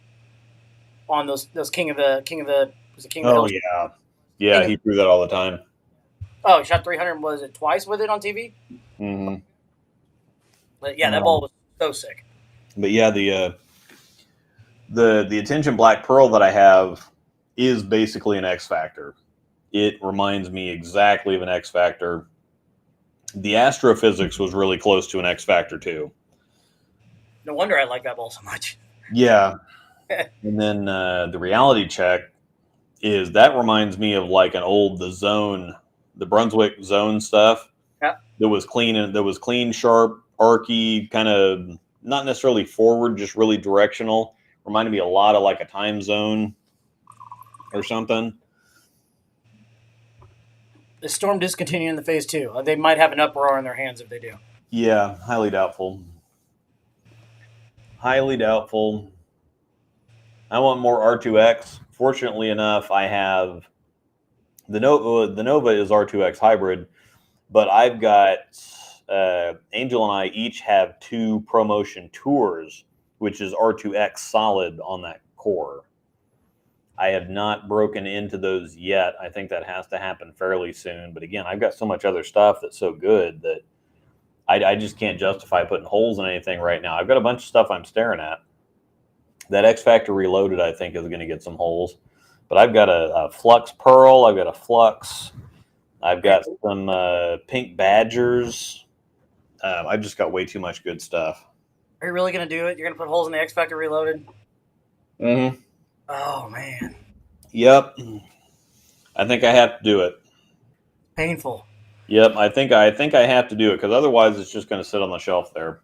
on those king of the was it King of the Oh Hill? yeah, he threw that all the time. Oh, he shot 300. Was it twice with it on TV? Mm-hmm. But yeah, that ball was so sick. But yeah, the Attention Black Pearl that I have is basically an X Factor. It reminds me exactly of an X Factor. The astrophysics was really close to an X Factor too. No wonder I like that ball so much. Yeah. And then the reality check that reminds me of like an old the Brunswick zone stuff. Yeah. That was clean, sharp, archy, kind of not necessarily forward, just really directional. Reminded me a lot of like a time zone or something. Is Storm discontinuing the phase 2? They might have an uproar in their hands if they do. Yeah, highly doubtful. Highly doubtful. I want more R2X. Fortunately enough, I have the Nova. The Nova is R2X hybrid, but I've got Angel and I each have 2 ProMotion Tours, which is R2X solid on that core. I have not broken into those yet. I think that has to happen fairly soon. But again, I've got so much other stuff that's so good that I just can't justify putting holes in anything right now. I've got a bunch of stuff I'm staring at. That X Factor Reloaded, I think, is going to get some holes. But I've got a Flux Pearl. I've got a Flux. I've got some Pink Badgers. I've just got way too much good stuff. Are you really going to do it? You're going to put holes in the X Factor Reloaded? Mm-hmm. Oh, man. Yep. I think I have to do it. Painful. Yep, I think I have to do it because otherwise it's just going to sit on the shelf there.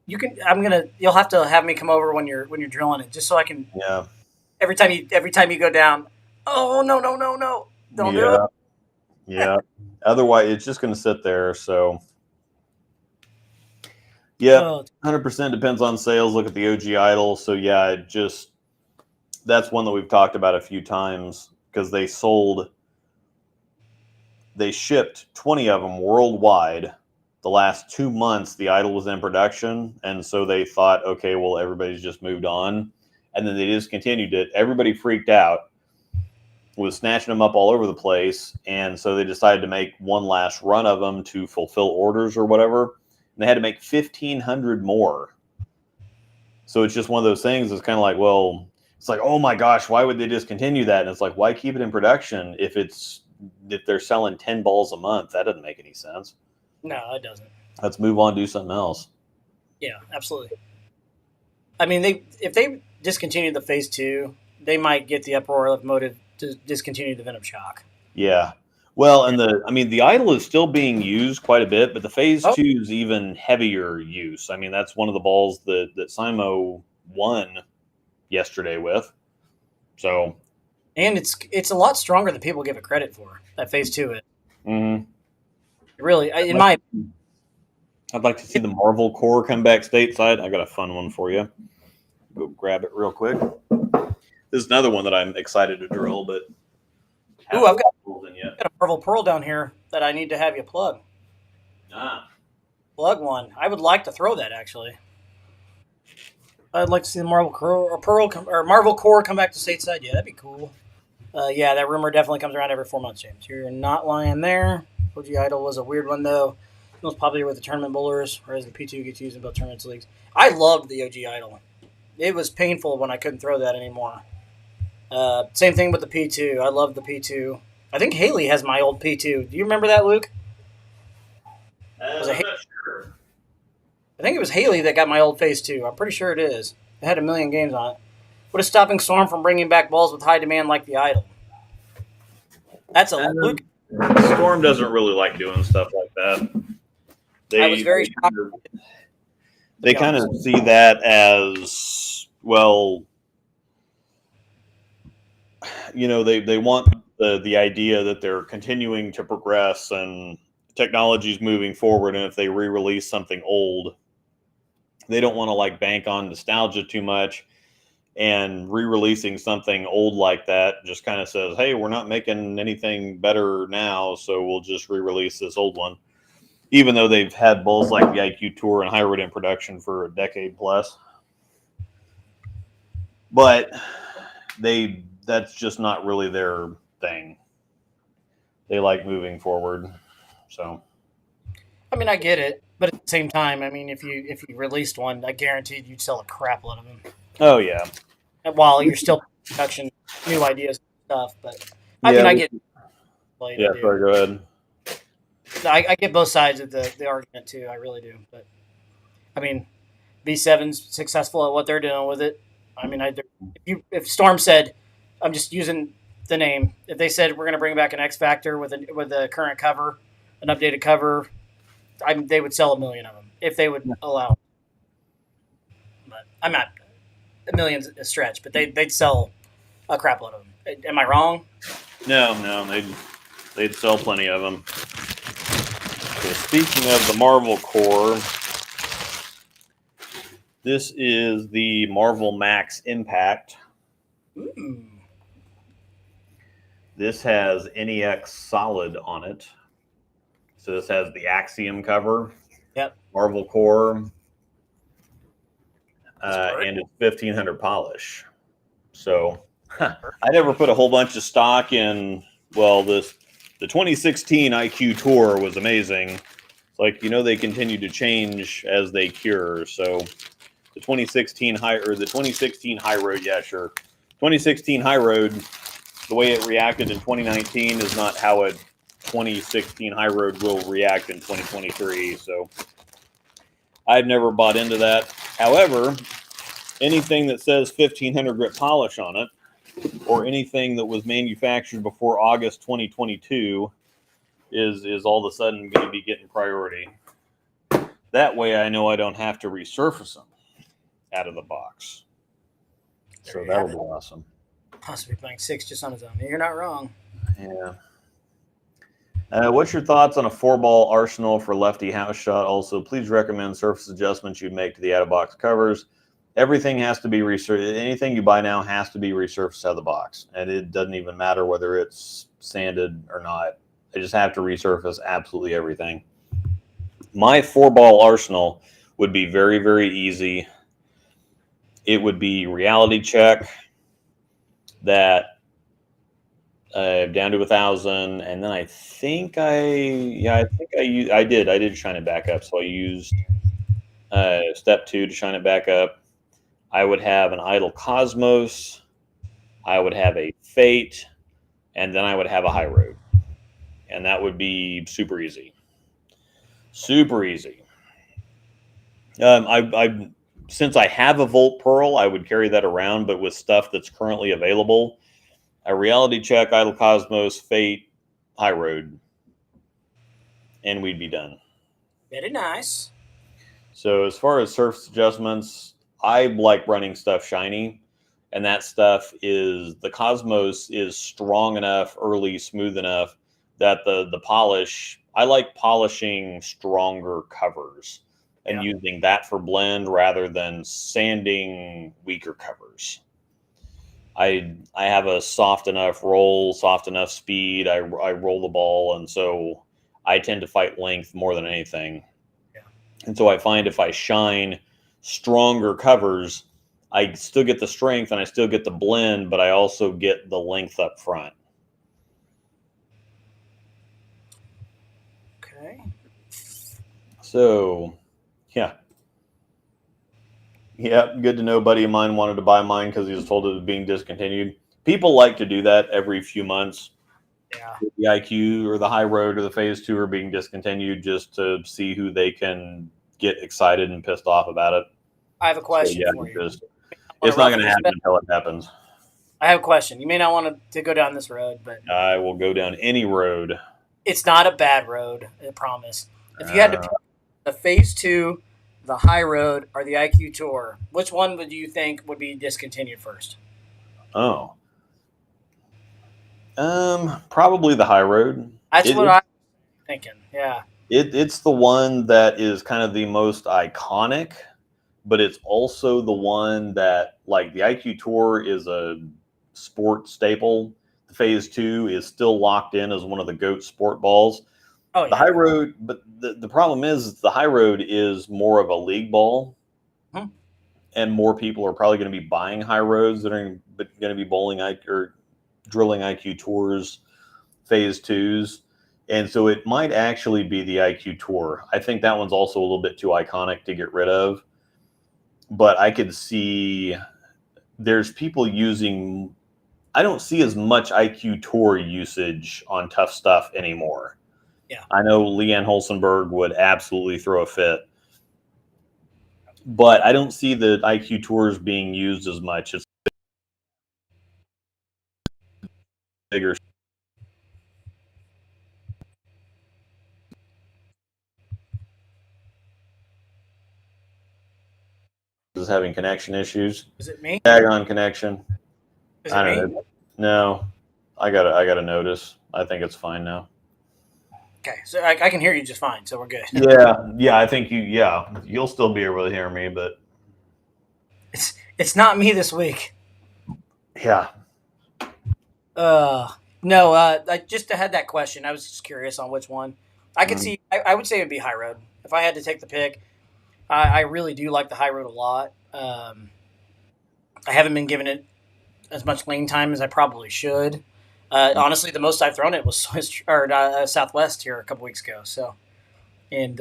You'll have to have me come over when you're drilling it, just so I can. Yeah. Every time you go down, oh no, don't do it. Yeah. Otherwise, it's just going to sit there. So. Yeah, 100% depends on sales. Look at the OG Idol. So yeah, that's one that we've talked about a few times because they shipped 20 of them worldwide. The last 2 months, the Idol was in production, and so they thought, okay, well, everybody's just moved on, and then they discontinued it. Everybody freaked out, was snatching them up all over the place, and so they decided to make one last run of them to fulfill orders or whatever, and they had to make 1,500 more. So it's just one of those things that's kind of like, well, it's like, oh my gosh, why would they discontinue that? And it's like, why keep it in production if they're selling 10 balls a month? That doesn't make any sense. No, it doesn't. Let's move on, do something else. Yeah, absolutely. I mean, if they discontinue the phase 2, they might get the uproar of motive to discontinue the Venom Shock. Yeah. Well, and the Idol is still being used quite a bit, but the phase 2 is even heavier use. I mean, that's one of the balls that Simo won yesterday with. So. And it's a lot stronger than people give it credit for. That phase 2 is. Mm-hmm. Really, I'd like to see the Marvel core come back stateside. I got a fun one for you. Go grab it real quick. This is another one that I'm excited to drill, but I've got a Marvel Pearl down here that I need to have you plug. Plug one. I would like to throw that actually. I'd like to see the Marvel core come back to stateside. Yeah, that'd be cool. Yeah, that rumor definitely comes around every 4 months, James. You're not lying there. OG Idol was a weird one, though. Most popular with the tournament bowlers, whereas the P2 gets used in both tournaments and leagues. I loved the OG Idol. It was painful when I couldn't throw that anymore. Same thing with the P2. I loved the P2. I think Haley has my old P2. Do you remember that, Luke? I'm not sure. I think it was Haley that got my old phase 2. I'm pretty sure it is. It had 1 million games on it. What is stopping Storm from bringing back balls with high demand like the Idol? That's a Luke. Storm doesn't really like doing stuff like that. I was very shocked. They kind of see that as, well, they want the idea that they're continuing to progress and technology's moving forward, and if they re-release something old, they don't want to bank on nostalgia too much. and re-releasing something old like that just kind of says, hey, we're not making anything better now, so we'll just re-release this old one. Even though they've had bulls like the IQ Tour and High Road in production for a decade plus. But that's just not really their thing. They like moving forward. So, I mean, I get it, but at the same time, I mean, if you released one, I guaranteed you'd sell a crap load of them. Oh yeah. While you're still production, new ideas and stuff, but I mean, I get. Yeah, sorry, go ahead. I get both sides of the argument too. I really do, but I mean, V7's successful at what they're doing with it. I mean, if Storm said, I'm just using the name. If they said we're going to bring back an X Factor with a current cover, an updated cover, they would sell 1 million of them if they would allow it. But I'm not a million's a stretch, but they'd sell a crap load of them. Am I wrong? No, they'd sell plenty of them. So speaking of the Marvel Core, this is the Marvel Max Impact. Ooh. This has NEX Solid on it. So this has the Axiom cover. Yep. Marvel Core. And it's 1500 polish. So I never put a whole bunch of stock in, the 2016 IQ Tour was amazing. It's like, they continue to change as they cure. So the 2016 High Road, 2016 High Road, the way it reacted in 2019 is not how a 2016 High Road will react in 2023. So I've never bought into that. However, anything that says 1500 grit polish on it, or anything that was manufactured before August 2022 is all of a sudden going to be getting priority. That way I know I don't have to resurface them out of the box. So that'll be awesome. Possibly playing 6 just on his own. You're not wrong. Yeah. What's your thoughts on a 4-ball arsenal for lefty house shot? Also, please recommend surface adjustments you'd make to the out-of-box covers. Everything has to be resurfaced. Anything you buy now has to be resurfaced out of the box. And it doesn't even matter whether it's sanded or not. I just have to resurface absolutely everything. My 4-ball arsenal would be very, very easy. It would be reality check that down to 1,000. And then I did shine it back up. So I used step 2 to shine it back up. I would have an idle Cosmos, I would have a Fate, and then I would have a High Road. And that would be super easy. Super easy. Since I have a Volt Pearl, I would carry that around, but with stuff that's currently available, a reality check, idle Cosmos, Fate, High Road, and we'd be done. Very nice. So as far as surface adjustments, I like running stuff shiny, and that stuff the Cosmos is strong enough, early, smooth enough that the polish, I like polishing stronger covers and using that for blend rather than sanding weaker covers. I have a soft enough roll, soft enough speed. I roll the ball, and so I tend to fight length more than anything. Yeah. And so I find if I shine stronger covers, I still get the strength and I still get the blend, but I also get the length up front. Okay. So, yeah, good to know. Buddy of mine wanted to buy mine because he was told it was being discontinued. People like to do that every few months. Yeah. The IQ or the High Road or the Phase 2 are being discontinued just to see who they can get excited and pissed off about it. I have a question for you. It's not going to happen until it happens. I have a question. You may not want to go down this road, but I will go down any road. It's not a bad road, I promise. If you had to pick the Phase 2, the High Road, or the IQ Tour, which one would you think would be discontinued first? Oh. Probably the High Road. That's what I'm thinking, yeah. It's the one that is kind of the most iconic, but it's also the one that, like, the IQ Tour is a sport staple. The Phase 2 is still locked in as one of the GOAT sport balls. Oh, yeah. The High Road, but the problem is the High Road is more of a league ball, and more people are probably going to be buying High Roads that are going to be bowling or drilling IQ Tours Phase 2s. And so it might actually be the IQ Tour. I think that one's also a little bit too iconic to get rid of. But I could see there's people using, I don't see as much IQ Tour usage on Tough Stuff anymore. Yeah. I know Leanne Holsenberg would absolutely throw a fit. But I don't see the IQ Tours being used as much. It's bigger. Is having connection issues. Is it me? Tag on connection. Is it me? No, I got a notice. I think it's fine now. Okay, so I can hear you just fine, so we're good. Yeah. I think you'll still be able to hear me, but it's not me this week. Yeah. No. I just had that question. I was just curious on which one. I could see. I would say it'd be High Road if I had to take the pick. I really do like the High Road a lot. I haven't been giving it as much lane time as I probably should. Honestly, the most I've thrown it was Southwest here a couple weeks ago. So, and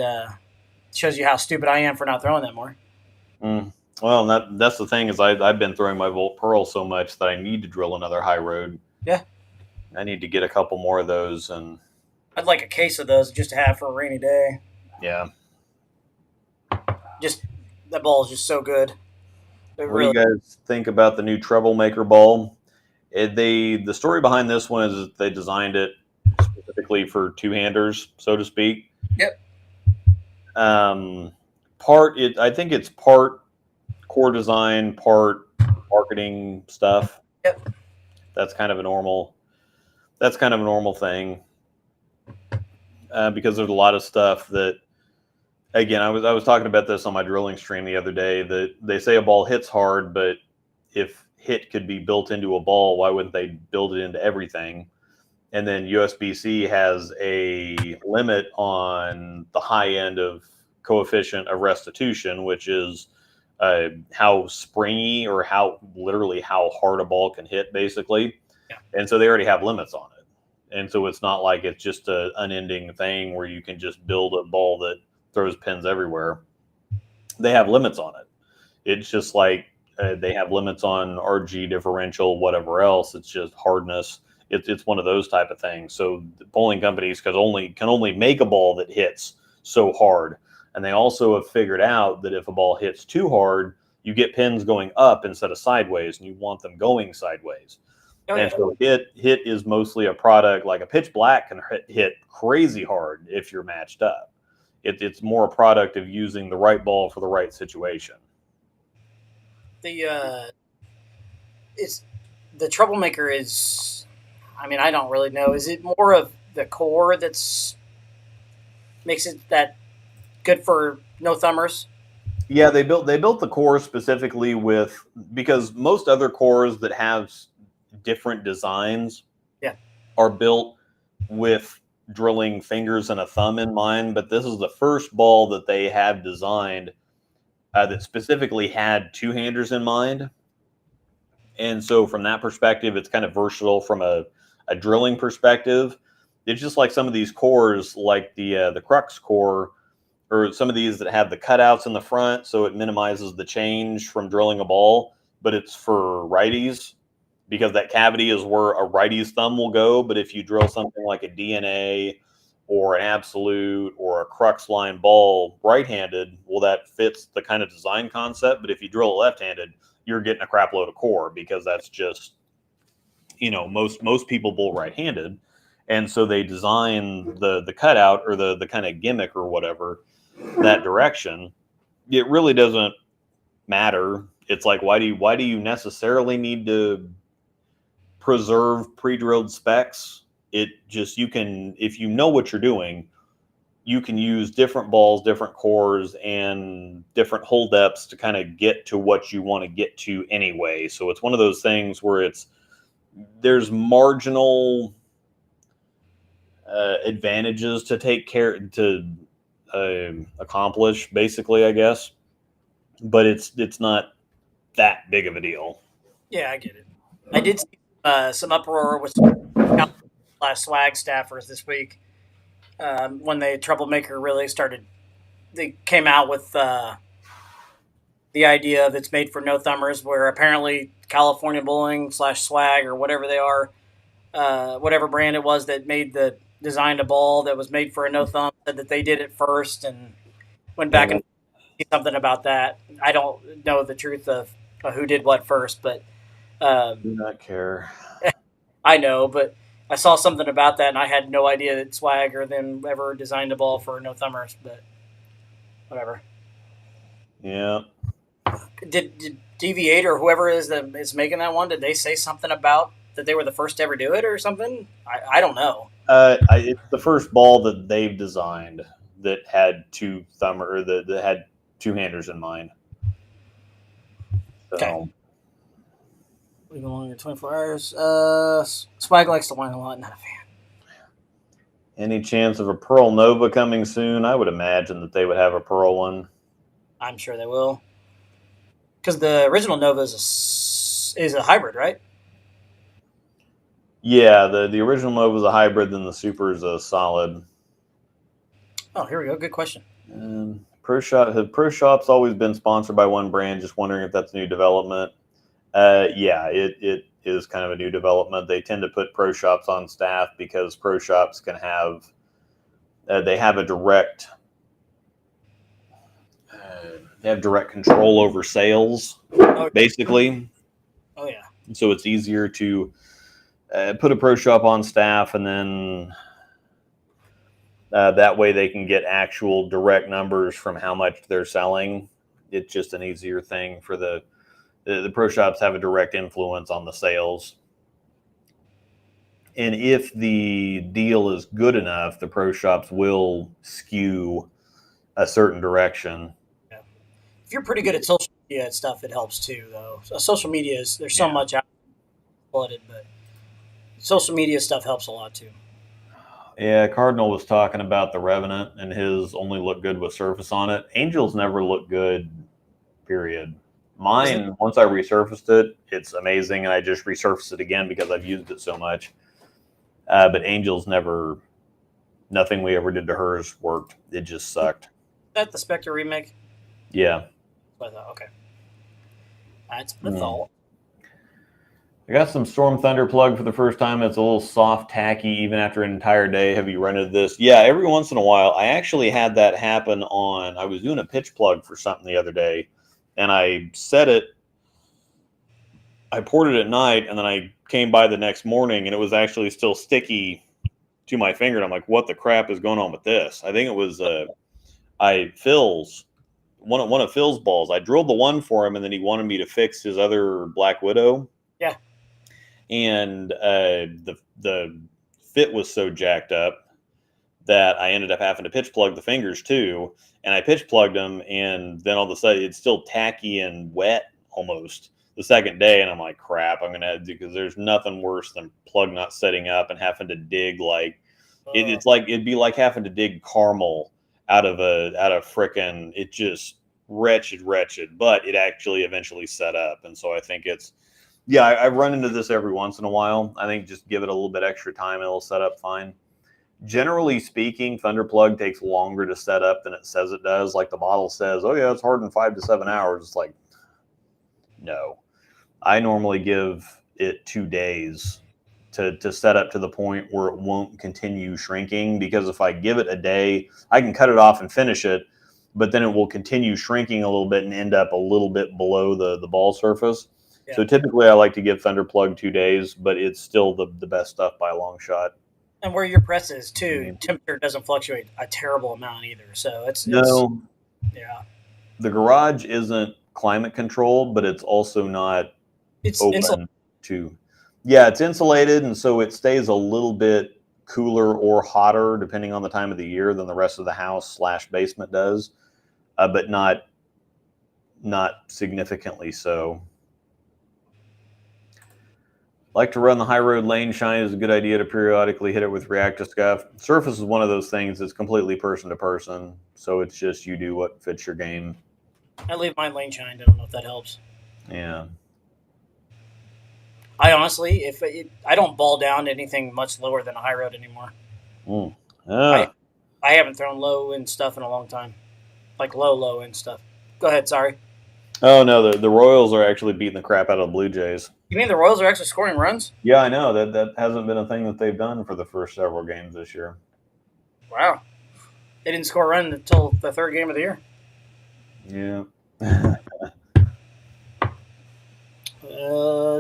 shows you how stupid I am for not throwing that more. Well, that's the thing is I've been throwing my Volt Pearl so much that I need to drill another High Road. Yeah, I need to get a couple more of those, and I'd like a case of those just to have for a rainy day. Yeah. Just that ball is just so good. What do you guys think about the new Troublemaker ball? The story behind this one is that they designed it specifically for two-handers, so to speak. Yep. I think it's part core design, part marketing stuff. Yep. That's kind of a normal thing. Because there's a lot of stuff that, again, I was talking about this on my drilling stream the other day, that they say a ball hits hard, but if hit could be built into a ball, why wouldn't they build it into everything? And then USBC has a limit on the high end of coefficient of restitution, which is how springy or how hard a ball can hit, basically. Yeah. And so they already have limits on it. And so it's not like it's just an unending thing where you can just build a ball that throws pins everywhere. They have limits on it. It's just like they have limits on RG differential, whatever else. It's just hardness. It's one of those type of things. So the bowling companies can only make a ball that hits so hard. And they also have figured out that if a ball hits too hard, you get pins going up instead of sideways, and you want them going sideways. Oh, yeah. And so hit is mostly a product, like a pitch black can hit crazy hard if you're matched up. It's more a product of using the right ball for the right situation. The Troublemaker is, I mean, I don't really know. Is it more of the core that's makes it that good for no thumbers? Yeah, they built the core specifically because most other cores that have different designs are built with drilling fingers and a thumb in mind, but this is the first ball that they have designed that specifically had two-handers in mind. And so from that perspective, it's kind of versatile from a drilling perspective. It's just like some of these cores, like the Crux core, or some of these that have the cutouts in the front, so it minimizes the change from drilling a ball, but it's for righties, because that cavity is where a righty's thumb will go. But if you drill something like a DNA or an Absolute or a Crux line ball right-handed, well, that fits the kind of design concept. But if you drill it left-handed, you're getting a crap load of core, because that's just, most people bowl right-handed. And so they design the cutout or the kind of gimmick or whatever that direction. It really doesn't matter. It's like, why do you necessarily need to preserve pre-drilled specs? It just, you can, if you know what you're doing, you can use different balls, different cores, and different hole depths to kind of get to what you want to get to anyway. So it's one of those things where there's marginal advantages to accomplish, basically, I guess. But it's not that big of a deal. Yeah, I get it. I did see some uproar with swag staffers this week when the Troublemaker really started. They came out with the idea of it's made for no thumbers, where apparently California Bowling / Swag or whatever they are, whatever brand it was that designed a ball that was made for a no thumb, said that they did it first and went back and something about that. I don't know the truth of who did what first, but do not care. I know, but I saw something about that, and I had no idea that Swag or them ever designed a ball for no thumbers. But whatever. Yeah. Did Deviate or whoever is making that one? Did they say something about that they were the first to ever do it or something? I don't know. It's the first ball that they've designed that had that had two-handers in mind. So. Okay. We've been longer than 24 hours. Swag likes to whine a lot. Not a fan. Any chance of a Pearl Nova coming soon? I would imagine that they would have a Pearl one. I'm sure they will. Because the original Nova is a hybrid, right? Yeah, the original Nova is a hybrid, then the Super is a solid. Oh, here we go. Good question. Pro Shop's always been sponsored by one brand. Just wondering if that's a new development. Yeah, it is kind of a new development. They tend to put Pro Shops on staff because Pro Shops can have they have direct control over sales, basically. Oh yeah. So it's easier to put a Pro Shop on staff, and then that way they can get actual direct numbers from how much they're selling. It's just an easier thing for the Pro Shops have a direct influence on the sales. And if the deal is good enough, the Pro Shops will skew a certain direction. Yeah. If you're pretty good at social media stuff, it helps too, though. So social media there's so much out flooded, but social media stuff helps a lot too. Yeah, Cardinal was talking about the Revenant, and his only look good with surface on it. Angels never look good, period. Mine, once I resurfaced it, it's amazing, and I just resurfaced it again because I've used it so much. But Angels nothing we ever did to hers worked. It just sucked. Is that the Spectre remake? Yeah. I thought, okay. That's the thought. I got some Storm Thunder plug for the first time. It's a little soft, tacky, even after an entire day. Have you rented this? Yeah, every once in a while. I actually had that happen I was doing a pitch plug for something the other day, and I set it. I poured it at night, and then I came by the next morning, and it was actually still sticky to my finger. And I'm like, what the crap is going on with this? I think it was Phil's. One of Phil's balls. I drilled the one for him, and then he wanted me to fix his other Black Widow. Yeah. And the fit was so jacked up that I ended up having to pitch plug the fingers too. And I pitch plugged them, and then all of a sudden it's still tacky and wet almost the second day. And I'm like, crap, I'm gonna have to, because there's nothing worse than plug not setting up and having to dig it'd be like having to dig caramel out of frickin', it just wretched, but it actually eventually set up. And so I think I run into this every once in a while. I think just give it a little bit extra time and it'll set up fine. Generally speaking, Thunderplug takes longer to set up than it says it does. Like the bottle says, oh yeah, it's hardened 5 to 7 hours. It's like, no. I normally give it 2 days to set up to the point where it won't continue shrinking, because if I give it a day, I can cut it off and finish it, but then it will continue shrinking a little bit and end up a little bit below the ball surface. Yeah. So typically I like to give Thunderplug 2 days, but it's still the best stuff by a long shot. And where your press is too, temperature doesn't fluctuate a terrible amount either. So it's yeah. The garage isn't climate controlled, but it's also not open to. Yeah, it's insulated, and so it stays a little bit cooler or hotter, depending on the time of the year, than the rest of the house / basement does, but not significantly so. Like to run the high road lane shine is a good idea to periodically hit it with reactive scuff. Surface is one of those things that's completely person to person, so it's just you do what fits your game. I leave mine lane shined. I don't know if that helps. Yeah. I honestly, I don't ball down anything much lower than a high road anymore. I haven't thrown low end stuff in a long time, like low end stuff. Go ahead. Sorry. Oh no, the Royals are actually beating the crap out of the Blue Jays. You mean the Royals are actually scoring runs? Yeah, I know that hasn't been a thing that they've done for the first several games this year. Wow, they didn't score a run until the third game of the year. Yeah.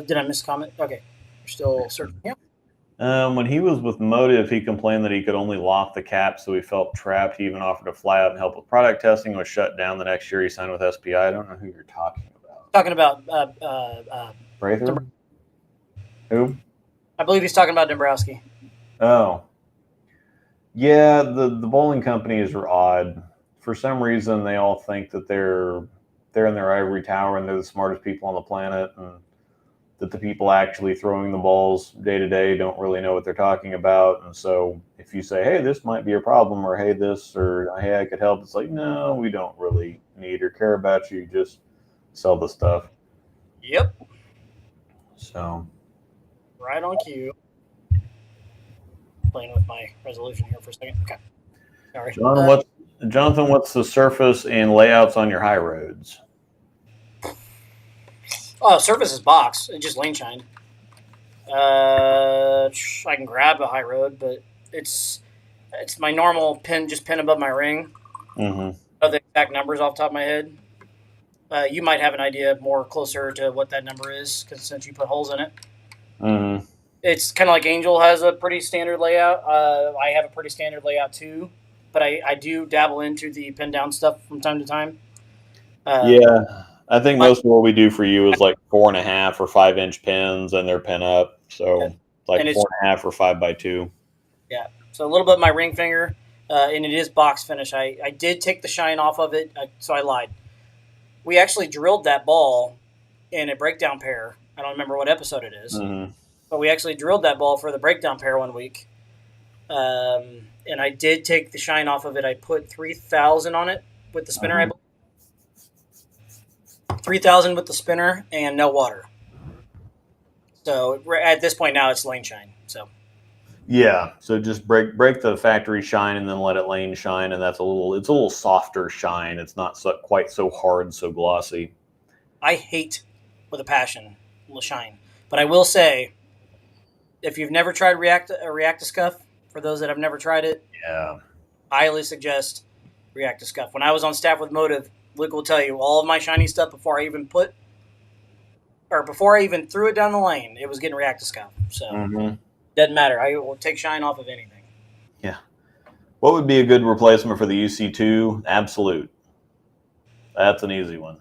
Did I miss a comment? Okay, you're still searching. Yeah. When he was with Motive, he complained that he could only loft the cap, so he felt trapped. He even offered to fly out and help with product testing. Was shut down the next year. He signed with SPI. I don't know who you're talking about. Talking about Prather? Who? I believe he's talking about Dombrowski. Oh. Yeah, the bowling companies are odd. For some reason, they all think that they're in their ivory tower and they're the smartest people on the planet, and that the people actually throwing the balls day to day don't really know what they're talking about. And so if you say, hey, this might be a problem, or hey, this, or hey, I could help, it's like, no, we don't really need or care about you. Just sell the stuff. Yep. So. Right on cue. Playing with my resolution here for a second. Okay. Sorry. Jonathan, what's the surface and layouts on your high roads? Oh, surface is box. It just lane shined. I can grab a high road, but it's my normal pin, just pin above my ring. Mm-hmm. Of the exact numbers off the top of my head. You might have an idea more closer to what that number is, because since you put holes in it. Mm-hmm. It's kind of like Angel has a pretty standard layout. I have a pretty standard layout too, but I do dabble into the pin down stuff from time to time. Yeah. I think most of what we do for you is like 4.5 or 5 inch pins, and they're pin up. So yeah. like 4.5 or 5x2. Yeah. So a little bit of my ring finger, and it is box finish. I did take the shine off of it, so I lied. We actually drilled that ball in a breakdown pair. I don't remember what episode it is, but we actually drilled that ball for the breakdown pair one week. And I did take the shine off of it. I put 3,000 on it with the spinner. I believe. 3,000 with the spinner and no water. So at this point now it's lane shine. So yeah, so just break the factory shine and then let it lane shine, and it's a little softer shine. It's not quite so hard, so glossy. I hate with a passion shine, but I will say, if you've never tried reactive scuff, for those that have never tried it, yeah, I highly suggest reactive scuff. When I was on staff with Motive, Luke will tell you all of my shiny stuff before I even threw it down the lane, it was getting reactive scuff. So doesn't matter. I will take shine off of anything. Yeah. What would be a good replacement for the UC2? Absolute. That's an easy one.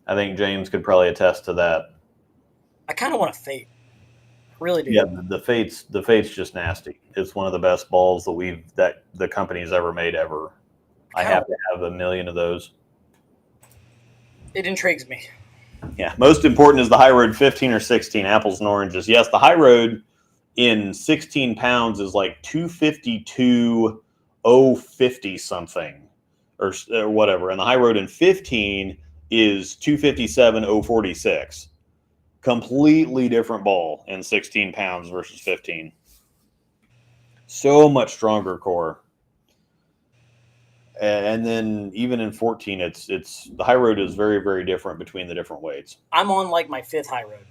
I think James could probably attest to that. I kind of want a Fate. Really do. Yeah, the Fate's just nasty. It's one of the best balls that the company's ever made ever. I have to have a million of those. It intrigues me. Yeah. Most important is the high road 15 or 16, apples and oranges. Yes, the high road in 16 pounds is like 252,050 something or whatever. And the high road in 15 is 257,046. Completely different ball in 16 pounds versus 15. So much stronger core. And then even in 14, it's the high road is very, very different between the different weights. I'm on like my 5th high road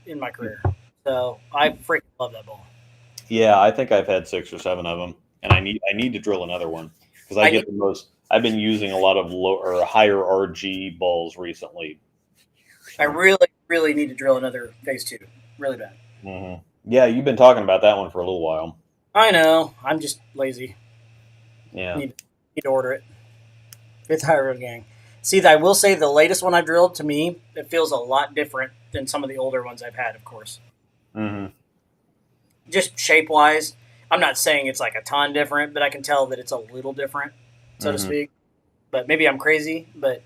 in my career, so I freaking love that ball. Yeah, I think I've had 6 or 7 of them, and I need to drill another one because I've been using a lot of higher RG balls recently. I really, really need to drill another phase 2, really bad. Mm-hmm. Yeah, you've been talking about that one for a little while. I know. I'm just lazy. Yeah. Need to order it. 5th high road gang. See, I will say the latest one I drilled, to me, it feels a lot different than some of the older ones I've had, of course. Mm-hmm. Just shape-wise. I'm not saying it's like a ton different, but I can tell that it's a little different, so to speak. But maybe I'm crazy, but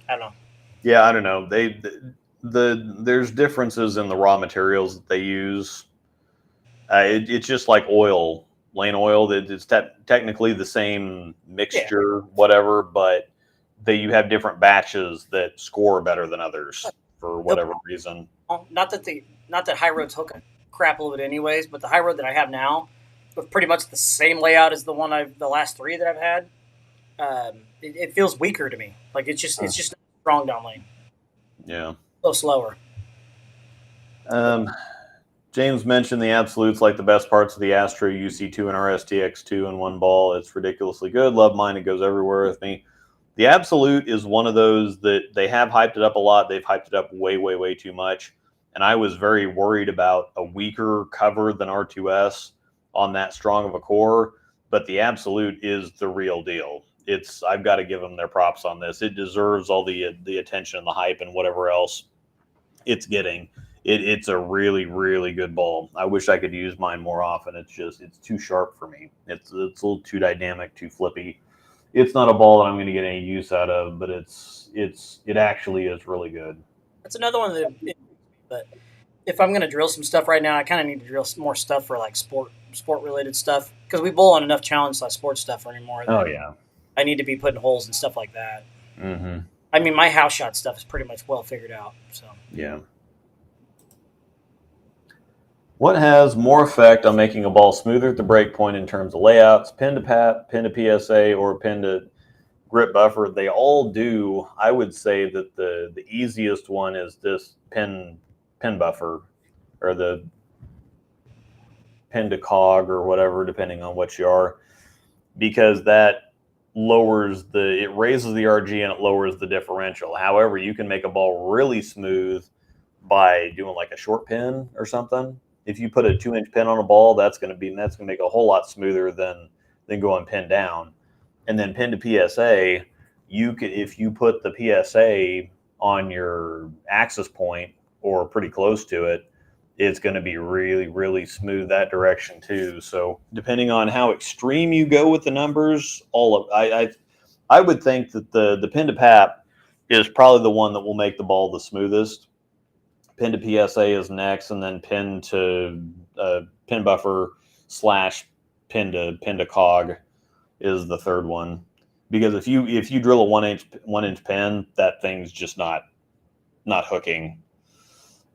I don't know. Yeah, I don't know. There's differences in the raw materials that they use. It's just like oil, Lane oil. That it's technically the same mixture, whatever, but you have different batches that score better than others for whatever reason. Not that high roads hook a crap load anyways, but the high road that I have now, with pretty much the same layout as the last 3 that I've had, it feels weaker to me. Like it's just strong down lane. Yeah, so slower. James mentioned the absolutes like the best parts of the Astro UC2 and RSTX2 in one ball. It's ridiculously good. Love mine. It goes everywhere with me. The absolute is one of those that they have hyped it up a lot. They've hyped it up way, way, way too much. And I was very worried about a weaker cover than R2S on that strong of a core. But the absolute is the real deal. I've got to give them their props on this. It deserves all the attention and the hype and whatever else it's getting. It's a really, really good ball. I wish I could use mine more often. It's too sharp for me. It's a little too dynamic, too flippy. It's not a ball that I'm going to get any use out of, but it actually is really good. That's another one but if I'm going to drill some stuff right now, I kind of need to drill some more stuff for like sport related stuff, because we bowl on enough challenge sports stuff anymore. Oh yeah. I need to be putting holes and stuff like that. Mm-hmm. I mean, my house shot stuff is pretty much well figured out. So yeah. What has more effect on making a ball smoother at the break point in terms of layouts, pin to pat, pin to PSA, or pin to grip buffer? They all do. I would say that the easiest one is this pin buffer, or the pin to cog, or whatever, depending on what you are, because that it raises the RG and it lowers the differential. However, you can make a ball really smooth by doing like a short pin or something. If you put a 2-inch pin on a ball, that's going to make a whole lot smoother than going pin down. And then pin to PSA, if you put the PSA on your axis point or pretty close to it, it's going to be really, really smooth that direction too. So depending on how extreme you go with the numbers, I would think that the pin to pat is probably the one that will make the ball the smoothest. Pin to PSA is next, and then pin to pin buffer / pin to cog is the third one. Because if you drill a 1-inch pin, that thing's just not hooking.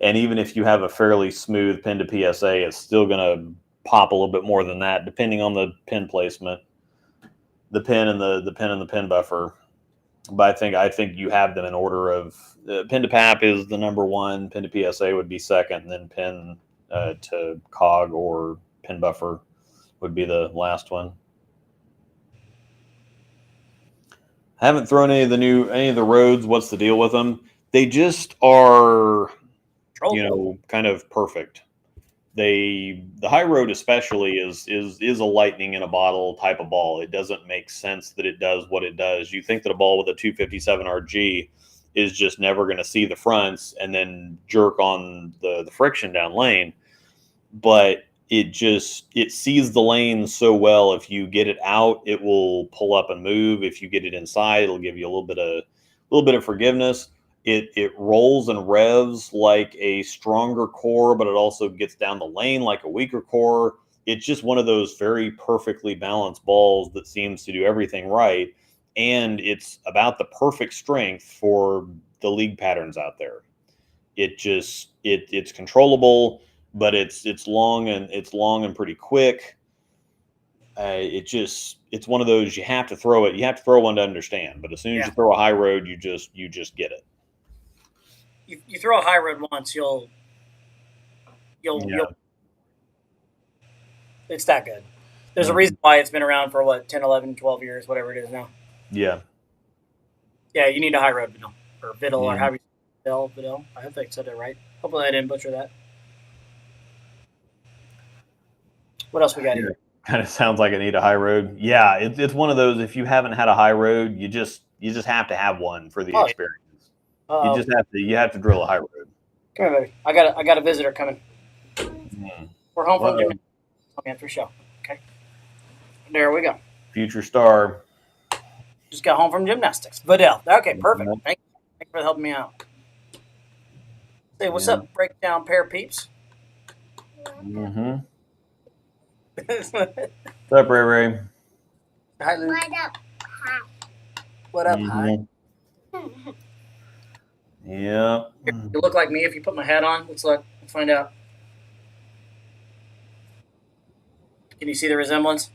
And even if you have a fairly smooth pin to PSA, it's still going to pop a little bit more than that, depending on the pin placement, the pin and the pin buffer. But I think you have them in order of pin to pap is the number one, pin to PSA would be second, and then pin to cog or pin buffer would be the last one. I haven't thrown any of the roads. What's the deal with them? They just are, kind of perfect. The high road especially is a lightning in a bottle type of ball. It doesn't make sense that it does what it does. You think that a ball with a 257 RG is just never going to see the fronts and then jerk on the friction down lane, but it sees the lane so well. If you get it out, it will pull up and move. If you get it inside, it'll give you a little bit of forgiveness. It rolls and revs like a stronger core, but it also gets down the lane like a weaker core. It's just one of those very perfectly balanced balls that seems to do everything right. And it's about the perfect strength for the league patterns out there. It's controllable, but it's long and pretty quick. It's one of those, you have to throw it. You have to throw one to understand, but as soon as you throw a high road, you just get it. You throw a high road once, you'll it's that good. There's a reason why it's been around for 10, 11, 12 years, whatever it is now. Yeah. Yeah, you need a high road Vidal, or Vidal, or however you say Vidal. I hope I said it right. Hopefully I didn't butcher that. What else we got here? Kind of sounds like I need a high road. Yeah, it's one of those, if you haven't had a high road, you just have to have one for the experience. You just have to drill a high road. Come here, baby. I got a visitor coming. We're home from dinner. For show. There we go. Future star. Just got home from gymnastics. Vidal. Okay, perfect. Thank you for helping me out. Hey, what's up, breakdown pair peeps? Mm-hmm. What's up, Ray Ray? Hi, Luke. What up? Hi. What up, hi? Yeah. You look like me if you put my hat on. Let's find out. Can you see the resemblance?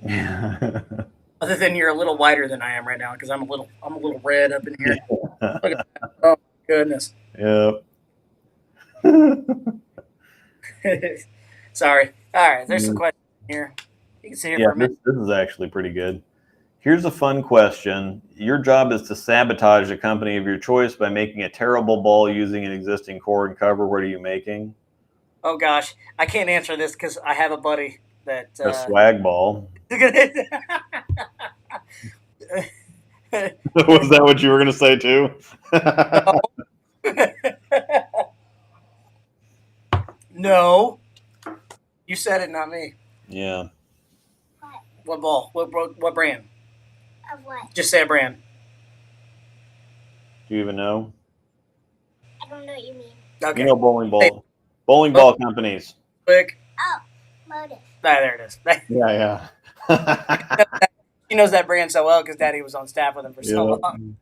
Other than you're a little whiter than I am right now because I'm a little red up in here. Look at that. Oh goodness. Yep. Sorry. All right. There's some questions here. You can sit here for a minute. This is actually pretty good. Here's a fun question. Your job is to sabotage a company of your choice by making a terrible ball using an existing core and cover. What are you making? Oh gosh, I can't answer this because I have a buddy that a swag ball. Was that what you were going to say too? No, you said it, not me. Yeah. What ball? What brand? Of what? Just say a brand. Do you even know? I don't know what you mean. Okay. You know bowling ball companies. Quick. Oh, Motive. There it is. Yeah. He knows that brand so well because Daddy was on staff with him for so long.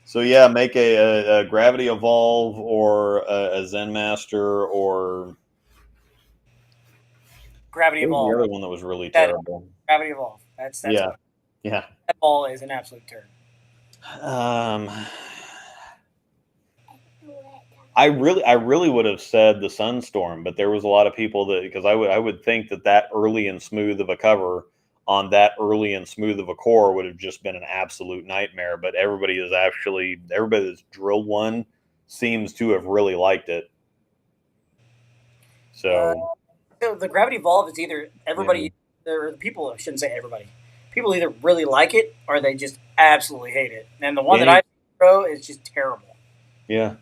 So yeah, make a Gravity Evolve or a Zen Master or Gravity Evolve. The other one that was really terrible. Gravity Evolve. That's yeah. That ball is an absolute turd. I really would have said the Sunstorm, but there was a lot of people that because I would think that early and smooth of a cover on that early and smooth of a core would have just been an absolute nightmare. But everybody that's drilled one seems to have really liked it. So the Gravity Evolve is either everybody or the people. I shouldn't say everybody. People either really like it or they just absolutely hate it. And the one that I throw is just terrible. Yeah.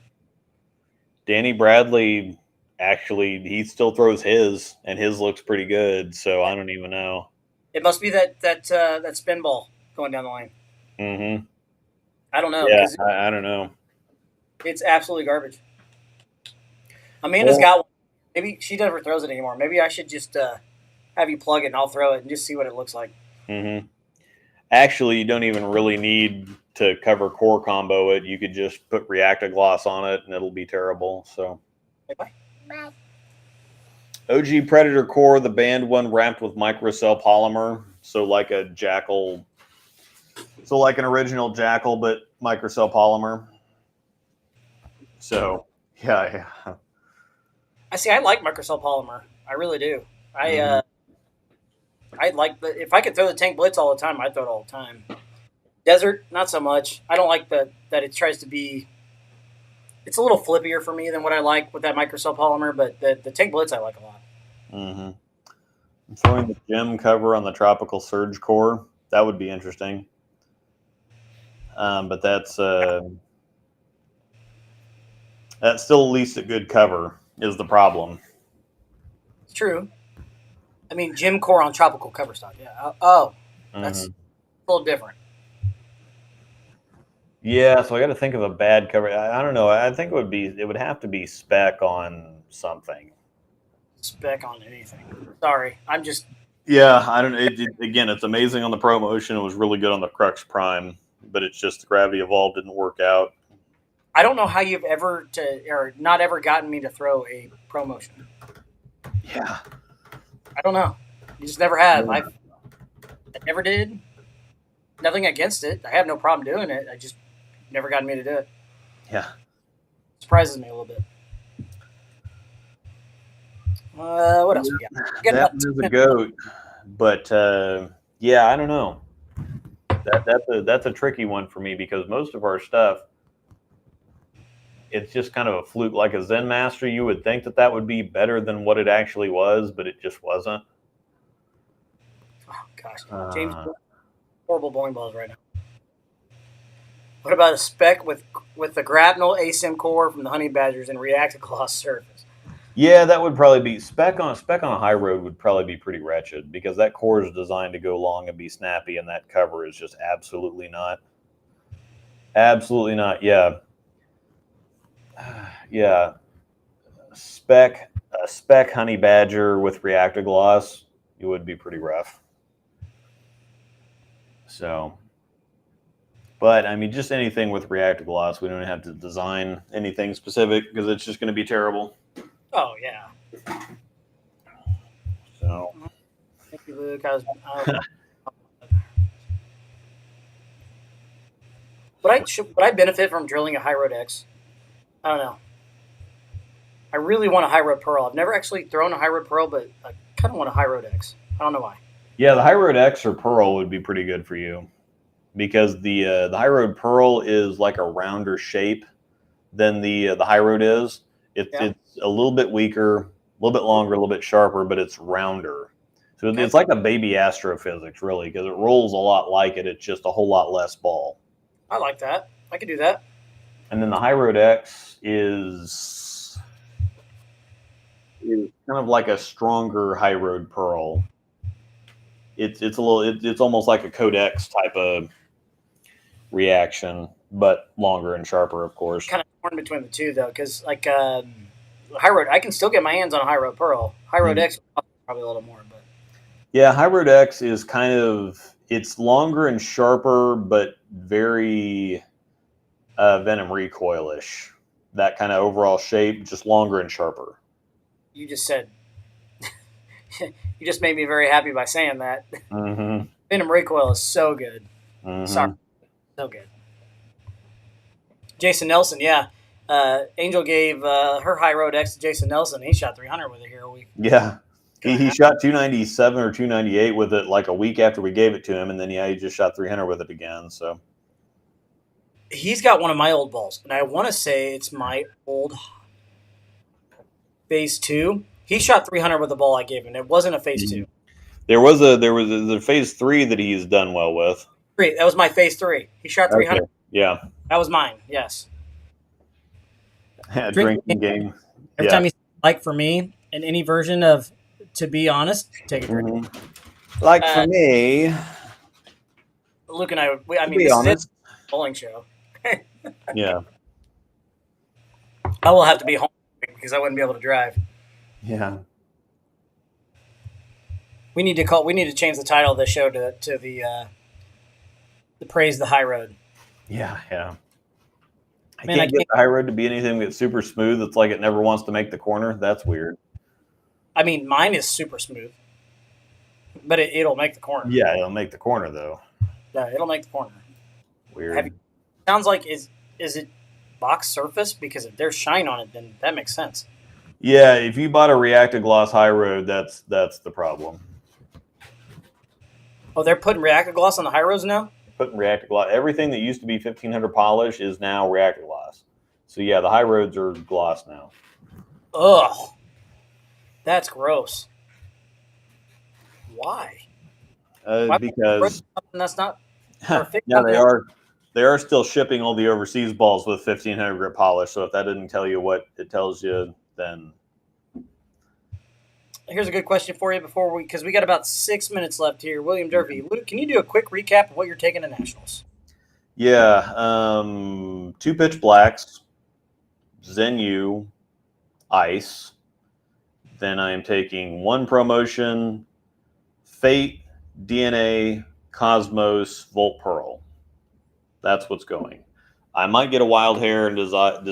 Danny Bradley, actually, he still throws his, and his looks pretty good. So I don't even know. It must be that spin ball going down the lane. Mm-hmm. I don't know. Yeah, I don't know. It's absolutely garbage. Amanda's got one. Maybe she never throws it anymore. Maybe I should just have you plug it, and I'll throw it and just see what it looks like. Mm-hmm. Actually, you don't even really need to cover core combo it. You could just put Reactogloss on it, and it'll be terrible. So, Bye. OG Predator core, the band one wrapped with microcell polymer, so like a Jackal, so like an original Jackal, but microcell polymer. So, yeah. I like microcell polymer. I really do. I like if I could throw the Tank Blitz all the time, I'd throw it all the time. Desert, not so much. I don't like that it tries to be. It's a little flippier for me than what I like with that microcell polymer, but the Tank Blitz I like a lot. Mm-hmm. I'm throwing the gem cover on the Tropical Surge core. That would be interesting. But that's still at least a good cover is the problem. It's true. I mean, gem core on tropical cover stock. Yeah. That's a little different. Yeah, so I got to think of a bad cover. I don't know. I think it would have to be spec on something. Spec on anything. Sorry, I'm just. Yeah, I don't. Again, it's amazing on the Pro Motion. It was really good on the Crux Prime, but it's just the Gravity Evolve didn't work out. I don't know how you've not ever gotten me to throw a Pro Motion. Yeah. I don't know. You just never have. I never did. Nothing against it. I have no problem doing it. I just never gotten me to do it. Yeah. Surprises me a little bit. What else we got? That was a goat. But yeah, I don't know. That's a tricky one for me because most of our stuff, it's just kind of a fluke. Like a Zen Master, you would think that would be better than what it actually was, but it just wasn't. Oh gosh, James, horrible bowling balls right now. What about a spec with the grapnel ASIM core from the Honey Badgers and Reactogloss surface? Yeah, that would probably be spec on a high road would probably be pretty wretched because that core is designed to go long and be snappy, and that cover is just absolutely not. Absolutely not. Yeah. Yeah. Spec honey badger with reactor gloss, it would be pretty rough. So, but I mean, just anything with reactor gloss, we don't have to design anything specific because it's just going to be terrible. Oh yeah. So, thank you, Luke. Would I benefit from drilling a high road X? I don't know. I really want a high road pearl. I've never actually thrown a high road pearl, but I kind of want a high road X. I don't know why. Yeah, the high road X or pearl would be pretty good for you because the high road pearl is like a rounder shape than the high road is. It's a little bit weaker, a little bit longer, a little bit sharper, but it's rounder. So it's like a baby astrophysics, really, because it rolls a lot like it. It's just a whole lot less ball. I like that. I could do that. And then the high road X is kind of like a stronger high road pearl. It's almost like a Codex type of reaction, but longer and sharper, of course. Kind of torn between the two though, because like high road, I can still get my hands on a high road pearl. High road X probably a little more, but yeah, high road X is kind of it's longer and sharper, but very Venom recoilish. That kind of overall shape, just longer and sharper. You just said. You just made me very happy by saying that. Mm-hmm. Venom recoil is so good. Mm-hmm. Sorry, so good. Jason Nelson, yeah. Angel gave her high road X to Jason Nelson. He shot 300 with it here a week. Yeah, he shot 297 or 298 with it like a week after we gave it to him, and then he just shot 300 with it again. So he's got one of my old balls, and I want to say it's my old Phase 2. He shot 300 with the ball I gave him. It wasn't a Phase 2. There was a Phase 3 that he's done well with. That was my Phase 3. He shot 300. Okay. Yeah. That was mine, yes. Drinking game. Every time you like for me in any version of To Be Honest, take a drink. Mm-hmm. Like for me. Luke and I mean, this is a bowling show. Yeah. I will have to be home because I wouldn't be able to drive. Yeah. We need to change the title of the show to the Praise the High Road. Yeah. I can't get the high road to be anything that's super smooth. It's like it never wants to make the corner. That's weird. I mean, mine is super smooth, but it'll make the corner. Yeah, it'll make the corner though. Yeah, it'll make the corner. Weird. Sounds like is it box surface? Because if there's shine on it, then that makes sense. Yeah, if you bought a reactive gloss high road, that's the problem. Oh, they're putting reactive gloss on the high roads now? Putting reactive gloss. Everything that used to be 1500 polish is now reactive gloss. So yeah, the high roads are gloss now. Ugh. That's gross. Why? Because that's not perfect. Yeah, they are still shipping all the overseas balls with 1500 grit polish. So if that didn't tell you what it tells you, then here's a good question for you because we got about 6 minutes left here. William Durfee, Luke, can you do a quick recap of what you're taking to nationals? Yeah, 2 pitch blacks, Zen U, ice. Then I am taking 1 promotion, Fate, DNA, Cosmos, Volt Pearl. That's what's going. I might get a wild hair and decide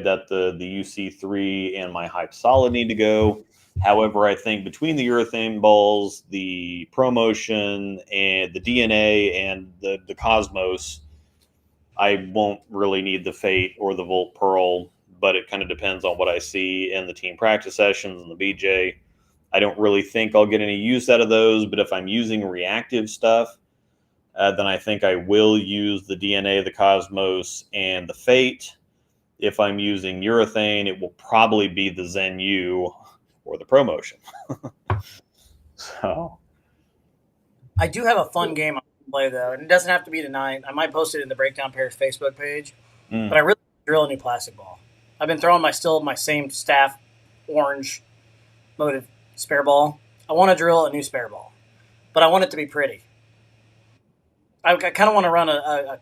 that the UC3 and my Hype Solid need to go. However, I think between the urethane balls, the promotion, and the DNA and the Cosmos, I won't really need the Fate or the Volt Pearl, but it kind of depends on what I see in the team practice sessions and the BJ. I don't really think I'll get any use out of those, but if I'm using reactive stuff, then I think I will use the DNA, the Cosmos, and the Fate. If I'm using urethane, it will probably be the Zen U or the promotion. So I do have a fun game I can play though, and it doesn't have to be tonight. I might post it in the Breakdown Pair's Facebook page. But I really drill a new plastic ball. I've been throwing my same staff orange motive spare ball. I want to drill a new spare ball, but I want it to be pretty. I kind of want to run a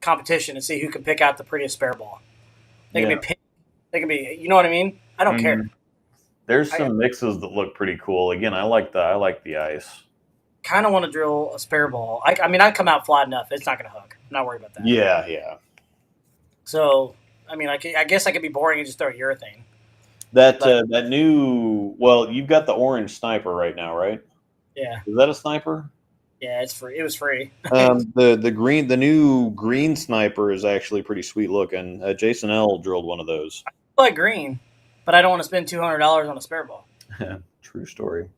competition and see who can pick out the prettiest spare ball. They can be pink. They can be, you know what I mean? I don't care. There's some mixes that look pretty cool. Again, I like the ice. Kind of want to drill a spare ball. I mean, I come out flat enough. It's not going to hook. I'm not worried about that. Yeah. So, I mean, I guess I could be boring and just throw urethane. That new, well, you've got the orange sniper right now, right? Yeah. Is that a sniper? Yeah, it's free. It was free. The new green sniper is actually pretty sweet looking. Jason L drilled one of those. I like green, but I don't want to spend $200 on a spare ball. True story.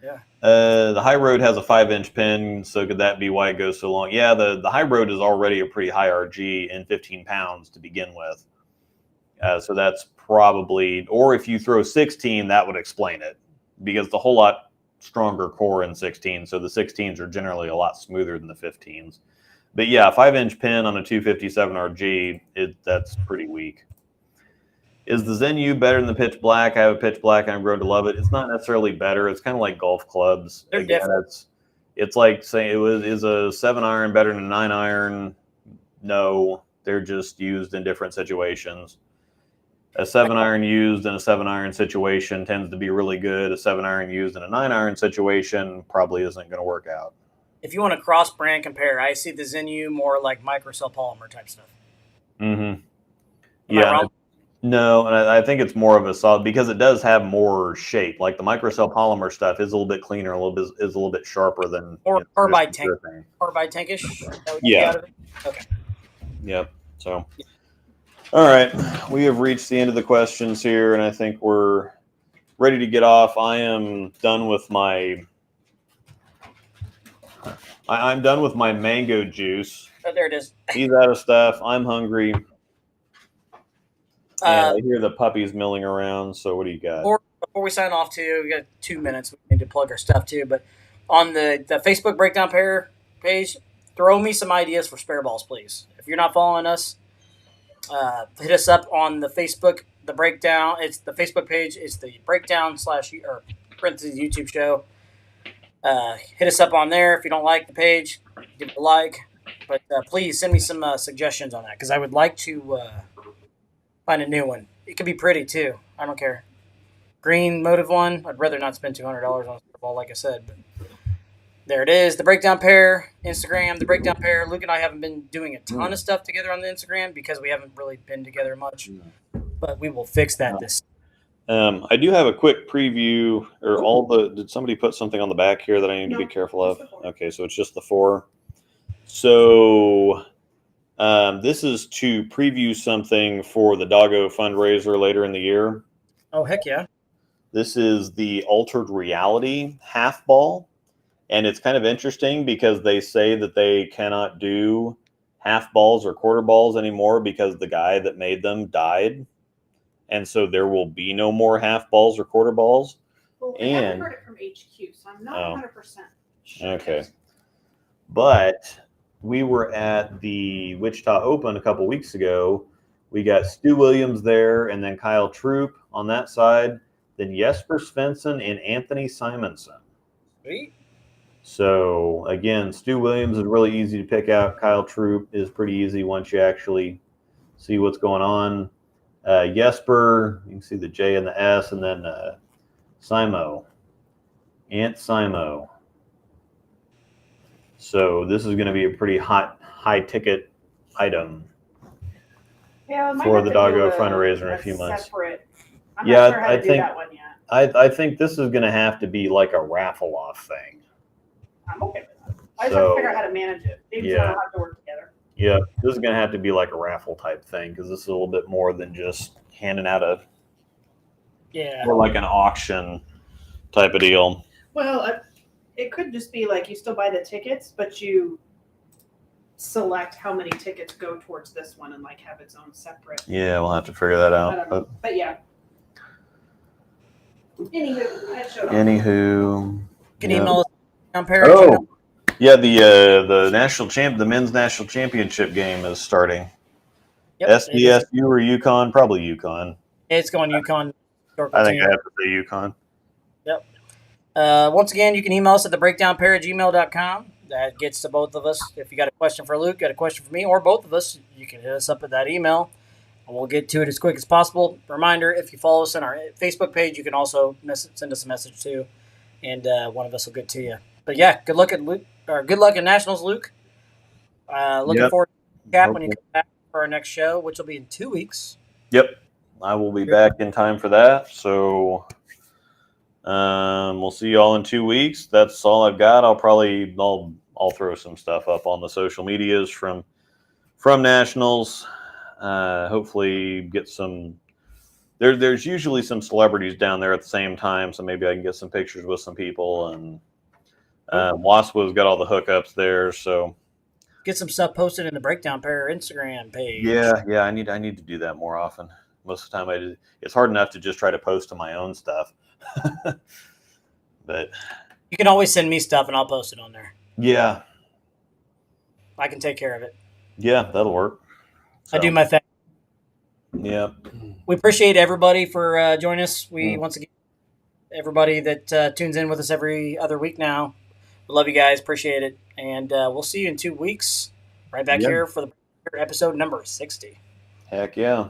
Yeah. The high road has a 5-inch pin, so could that be why it goes so long? Yeah, the high road is already a pretty high RG in 15 pounds to begin with. So that's probably, or if you throw 16, that would explain it, because the whole lot stronger core in 16, so the 16s are generally a lot smoother than the 15s. But yeah, 5-inch pin on a 257 RG, that's pretty weak. Is the Zen U better than the pitch black? I have a pitch black and I've grown to love it. It's not necessarily better. It's kind of like golf clubs. They're different. It's like saying is a 7-iron better than a 9-iron? No, they're just used in different situations. A 7-iron used in a 7-iron situation tends to be really good. A 7-iron used in a 9-iron situation probably isn't going to work out. If you want to cross brand compare, I see the Zen U more like microcell polymer type stuff. Mm-hmm. Am I wrong? No, and I think it's more of a solid because it does have more shape. Like the microcell polymer stuff is a little bit cleaner, a little bit sharper than carbide tankish. Yeah. Okay. Yep. So, all right, we have reached the end of the questions here, and I think we're ready to get off. I am done with my. I'm done with my mango juice. Oh, there it is. He's out of stuff. I'm hungry. And I hear the puppies milling around. So what do you got? Before we sign off, too, we got 2 minutes. We need to plug our stuff too. But on the Facebook Breakdown Pair page, throw me some ideas for spare balls, please. If you're not following us, hit us up on the Facebook. The Breakdown. It's the Facebook page. It's the Breakdown / or parentheses YouTube show. Hit us up on there. If you don't like the page, give it a like. But please send me some suggestions on that because I would like to. Find a new one. It could be pretty too. I don't care. Green motive one. I'd rather not spend $200 on a spare ball, like I said. But there it is. The Breakdown Pair Instagram. The Breakdown Pair. Luke and I haven't been doing a ton of stuff together on the Instagram because we haven't really been together much. But we will fix that this. I do have a quick preview. Did somebody put something on the back here that I need to be careful of? Okay, so it's just the 4. So. This is to preview something for the Doggo fundraiser later in the year. Oh, heck yeah. This is the altered reality half ball. And it's kind of interesting because they say that they cannot do half balls or quarter balls anymore because the guy that made them died. And so there will be no more half balls or quarter balls. Well, I haven't heard it from HQ, so I'm not 100% sure. Okay. But we were at the Wichita Open a couple weeks ago. We got Stu Williams there, and then Kyle Troop on that side, then Jesper Svensson and Anthony Simonson. Sweet. So, again, Stu Williams is really easy to pick out. Kyle Troop is pretty easy once you actually see what's going on. Jesper, you can see the J and the S, and then Simo. Ant Simo. So this is going to be a pretty high-ticket item for the Doggo fundraiser in a few months. I'm not sure how to do that one yet. I think this is going to have to be like a raffle-off thing. I'm okay with that. I just have to figure out how to manage it. Maybe we'll have to work together. Yeah, this is going to have to be like a raffle type thing because this is a little bit more than just handing out or like an auction type of deal. Well, it could just be like you still buy the tickets, but you select how many tickets go towards this one and like have its own separate. Yeah, we'll have to figure that out. I don't know. But yeah. Anywho. Can email us compare. Oh, yeah, the men's national championship game is starting. Yep, SDSU or Yukon? Probably Yukon. it's going Yukon. I think I have to say Yukon. Yep. Once again, you can email us at thebreakdownpair@gmail.com. That gets to both of us. If you got a question for Luke, got a question for me, or both of us, you can hit us up at that email, and we'll get to it as quick as possible. Reminder, if you follow us on our Facebook page, you can also send us a message too, and one of us will get to you. But yeah, good luck at Luke, or good luck at Nationals, Luke. Looking forward to Cap when you come back for our next show, which will be in 2 weeks. Yep, I will be back in time for that. So we'll see you all in 2 weeks. That's all I've got. I'll throw some stuff up on the social medias from Nationals. Hopefully get some. There's usually some celebrities down there at the same time, so maybe I can get some pictures with some people. And Waspa's got all the hookups there, so get some stuff posted in the Breakdown Pair Instagram page. Yeah, I need to do that more often. Most of the time, it's hard enough to just try to post to my own stuff. But you can always send me stuff, and I'll post it on there. Yeah, I can take care of it. Yeah, that'll work. So. I do my thing. Yeah. We appreciate everybody for joining us. Once again, everybody that tunes in with us every other week now. We love you guys. Appreciate it. And we'll see you in 2 weeks right back here for the episode number 60. Heck yeah.